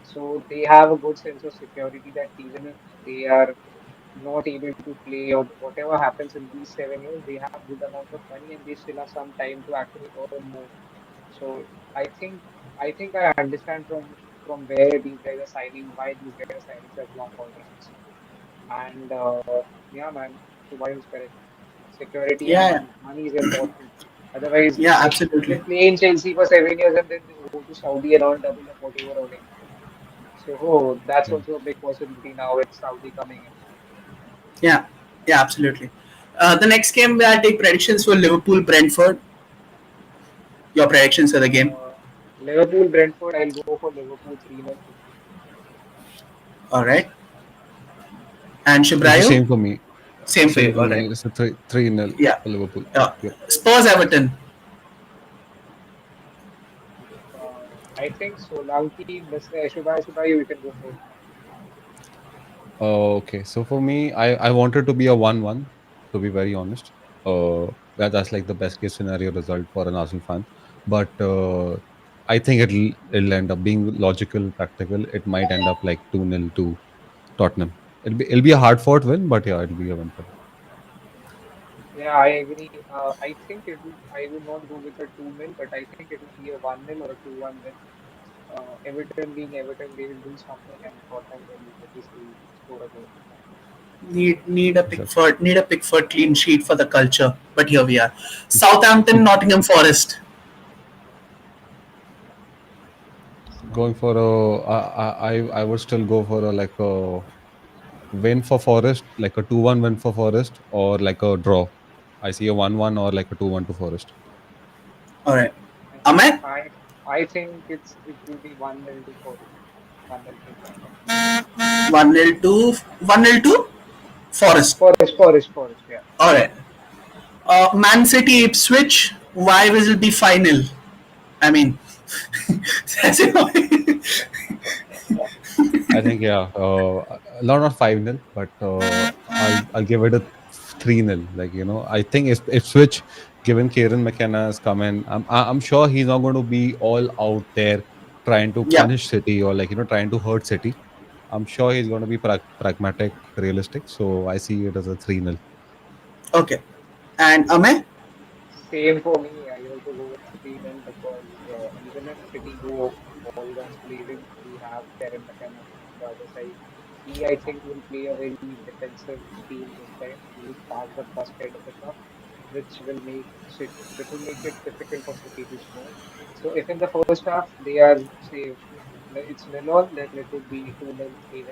So they have a good sense of security that even if they are not able to play or whatever happens in these 7 years, they have good amount of money and they still have some time to actually earn more. So I think I understand from where these guys are signing, why these guys are signing such long contracts. And yeah, man, Shubhai is correct. Security and Yeah, money is important. Otherwise, yeah, like you absolutely. can play in Chelsea for 7 years and then just go to Saudi and earn double of what you were earning. So that's yeah. also a big possibility now with Saudi coming in. Yeah, yeah, absolutely. The next game where I take predictions for Liverpool Brentford. Your predictions for the game. Uh, Liverpool Brentford, I'll go for Liverpool 3-0. All right. And It's the Shubhrayu, same for me. same for Same you. for All right. me. It's a 3-0 Yeah. for Liverpool. Uh, Yep. Spurs Everton. I think Solanke, Shubhai, you can go first. Okay. So for me, I wanted to be a 1-1, to be very honest. That's like the best case scenario result for an Arsenal fan. But I think it'll end up being logical, practical. It might end up like 2-0 to Tottenham. It'll be a hard fought win, but yeah, it'll be a win for them. Yeah, I agree. I think I would not go with a 2-0, but I think it will be a 1-0 or a 2-1 win. Everton being Everton, they will do something, and Tottenham will obviously score a goal. Exactly. Need a Pickford clean sheet for the culture. But here we are. Southampton Nottingham Forest. Going for I would still go for a like a win for Forest, like a 2-1 win for Forest, or like a draw. I see a 1-1 or like a 2-1 to Forest. All right. I Ahmed. I I think it will be 1-0 to Forest. 1-0 to Forest. 1-0 to Forest. Forest. Yeah. All right. Man City Ipswich. Why will it be final? I mean, that's it. I think yeah, not 5-0, but I'll give it a 3-0. Like I think if Switch, given Kieran McKenna has come in, I'm sure he's not going to be all out there trying to Yeah. punish City or like trying to hurt City. I'm sure he's going to be pragmatic, realistic. So I see it as a 3-0. Okay. And Ahmed. Same for me. I also go with 3-0 because even if City go all guns blazing, we have Karen McKenna on the other side. He, I think, will play a very defensive team this time. He will park the bus kind of stuff, which will make it difficult for City to score. So if in the first half they are say it's nil all, then it would be 2-0, 3-0.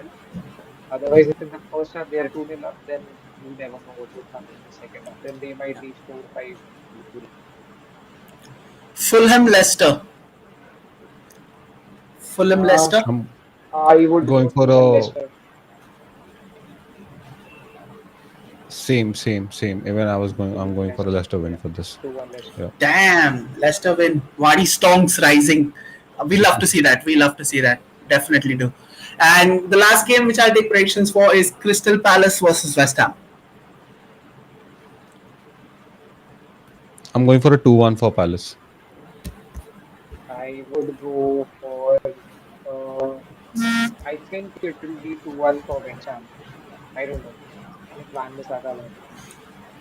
Otherwise, if in the first half they are 2-0 up, then you never know what would happen in the second half. Then they might reach 4-5 easily. Fulham Leicester. Fulham Uh, Leicester. I'm I would going go for Fulham a Leicester. Same. Even I'm going for a Leicester. Leicester win Yeah, for this. 2-1 Leicester. Yeah. Damn, Leicester win. Wadi Stonks rising. We love to see that. We love to see that. Definitely do. And the last game which I'll take predictions for is Crystal Palace versus West Ham. I'm going for a 2-1 for Palace. I would go for, uh, I think it will be 2-1 for West Ham. I don't know. Van Bissaka left.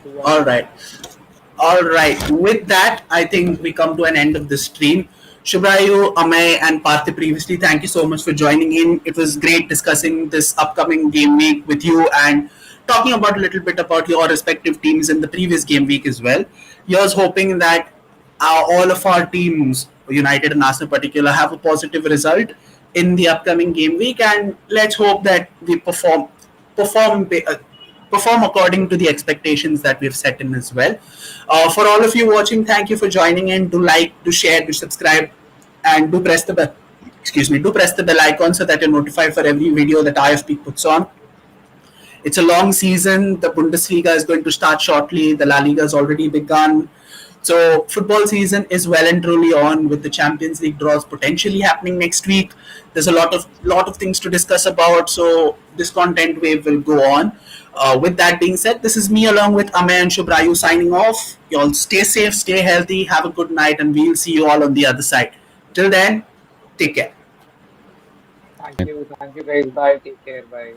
2-1 All West right. Ham. All right. With that, I think we come to an end of this stream. Shubhrayu, Amey, and Parthiv previously, thank you so much for joining in. It was great discussing this upcoming game week with you and talking about a little bit about your respective teams in the previous game week as well. Here's hoping that all of our teams, United and Arsenal in particular, have a positive result in the upcoming game week, and let's hope that we perform perform according to the expectations that we've set in as well. For all of you watching, thank you for joining in. Do like, do share, do subscribe, and do press the bell. Excuse me. Do press the bell icon so that you're notified for every video that IFP puts on. It's a long season. The Bundesliga is going to start shortly. The La Liga has already begun. So football season is well and truly on, with the Champions League draws potentially happening next week. There's a lot of things to discuss about. So this content wave will go on. With that being said, this is me along with Amey and Shubhrayu signing off. You all stay safe, stay healthy, have a good night, and we'll see you all on the other side. Till then, take care. Thank you. Thank you guys. Bye. Take care. Bye.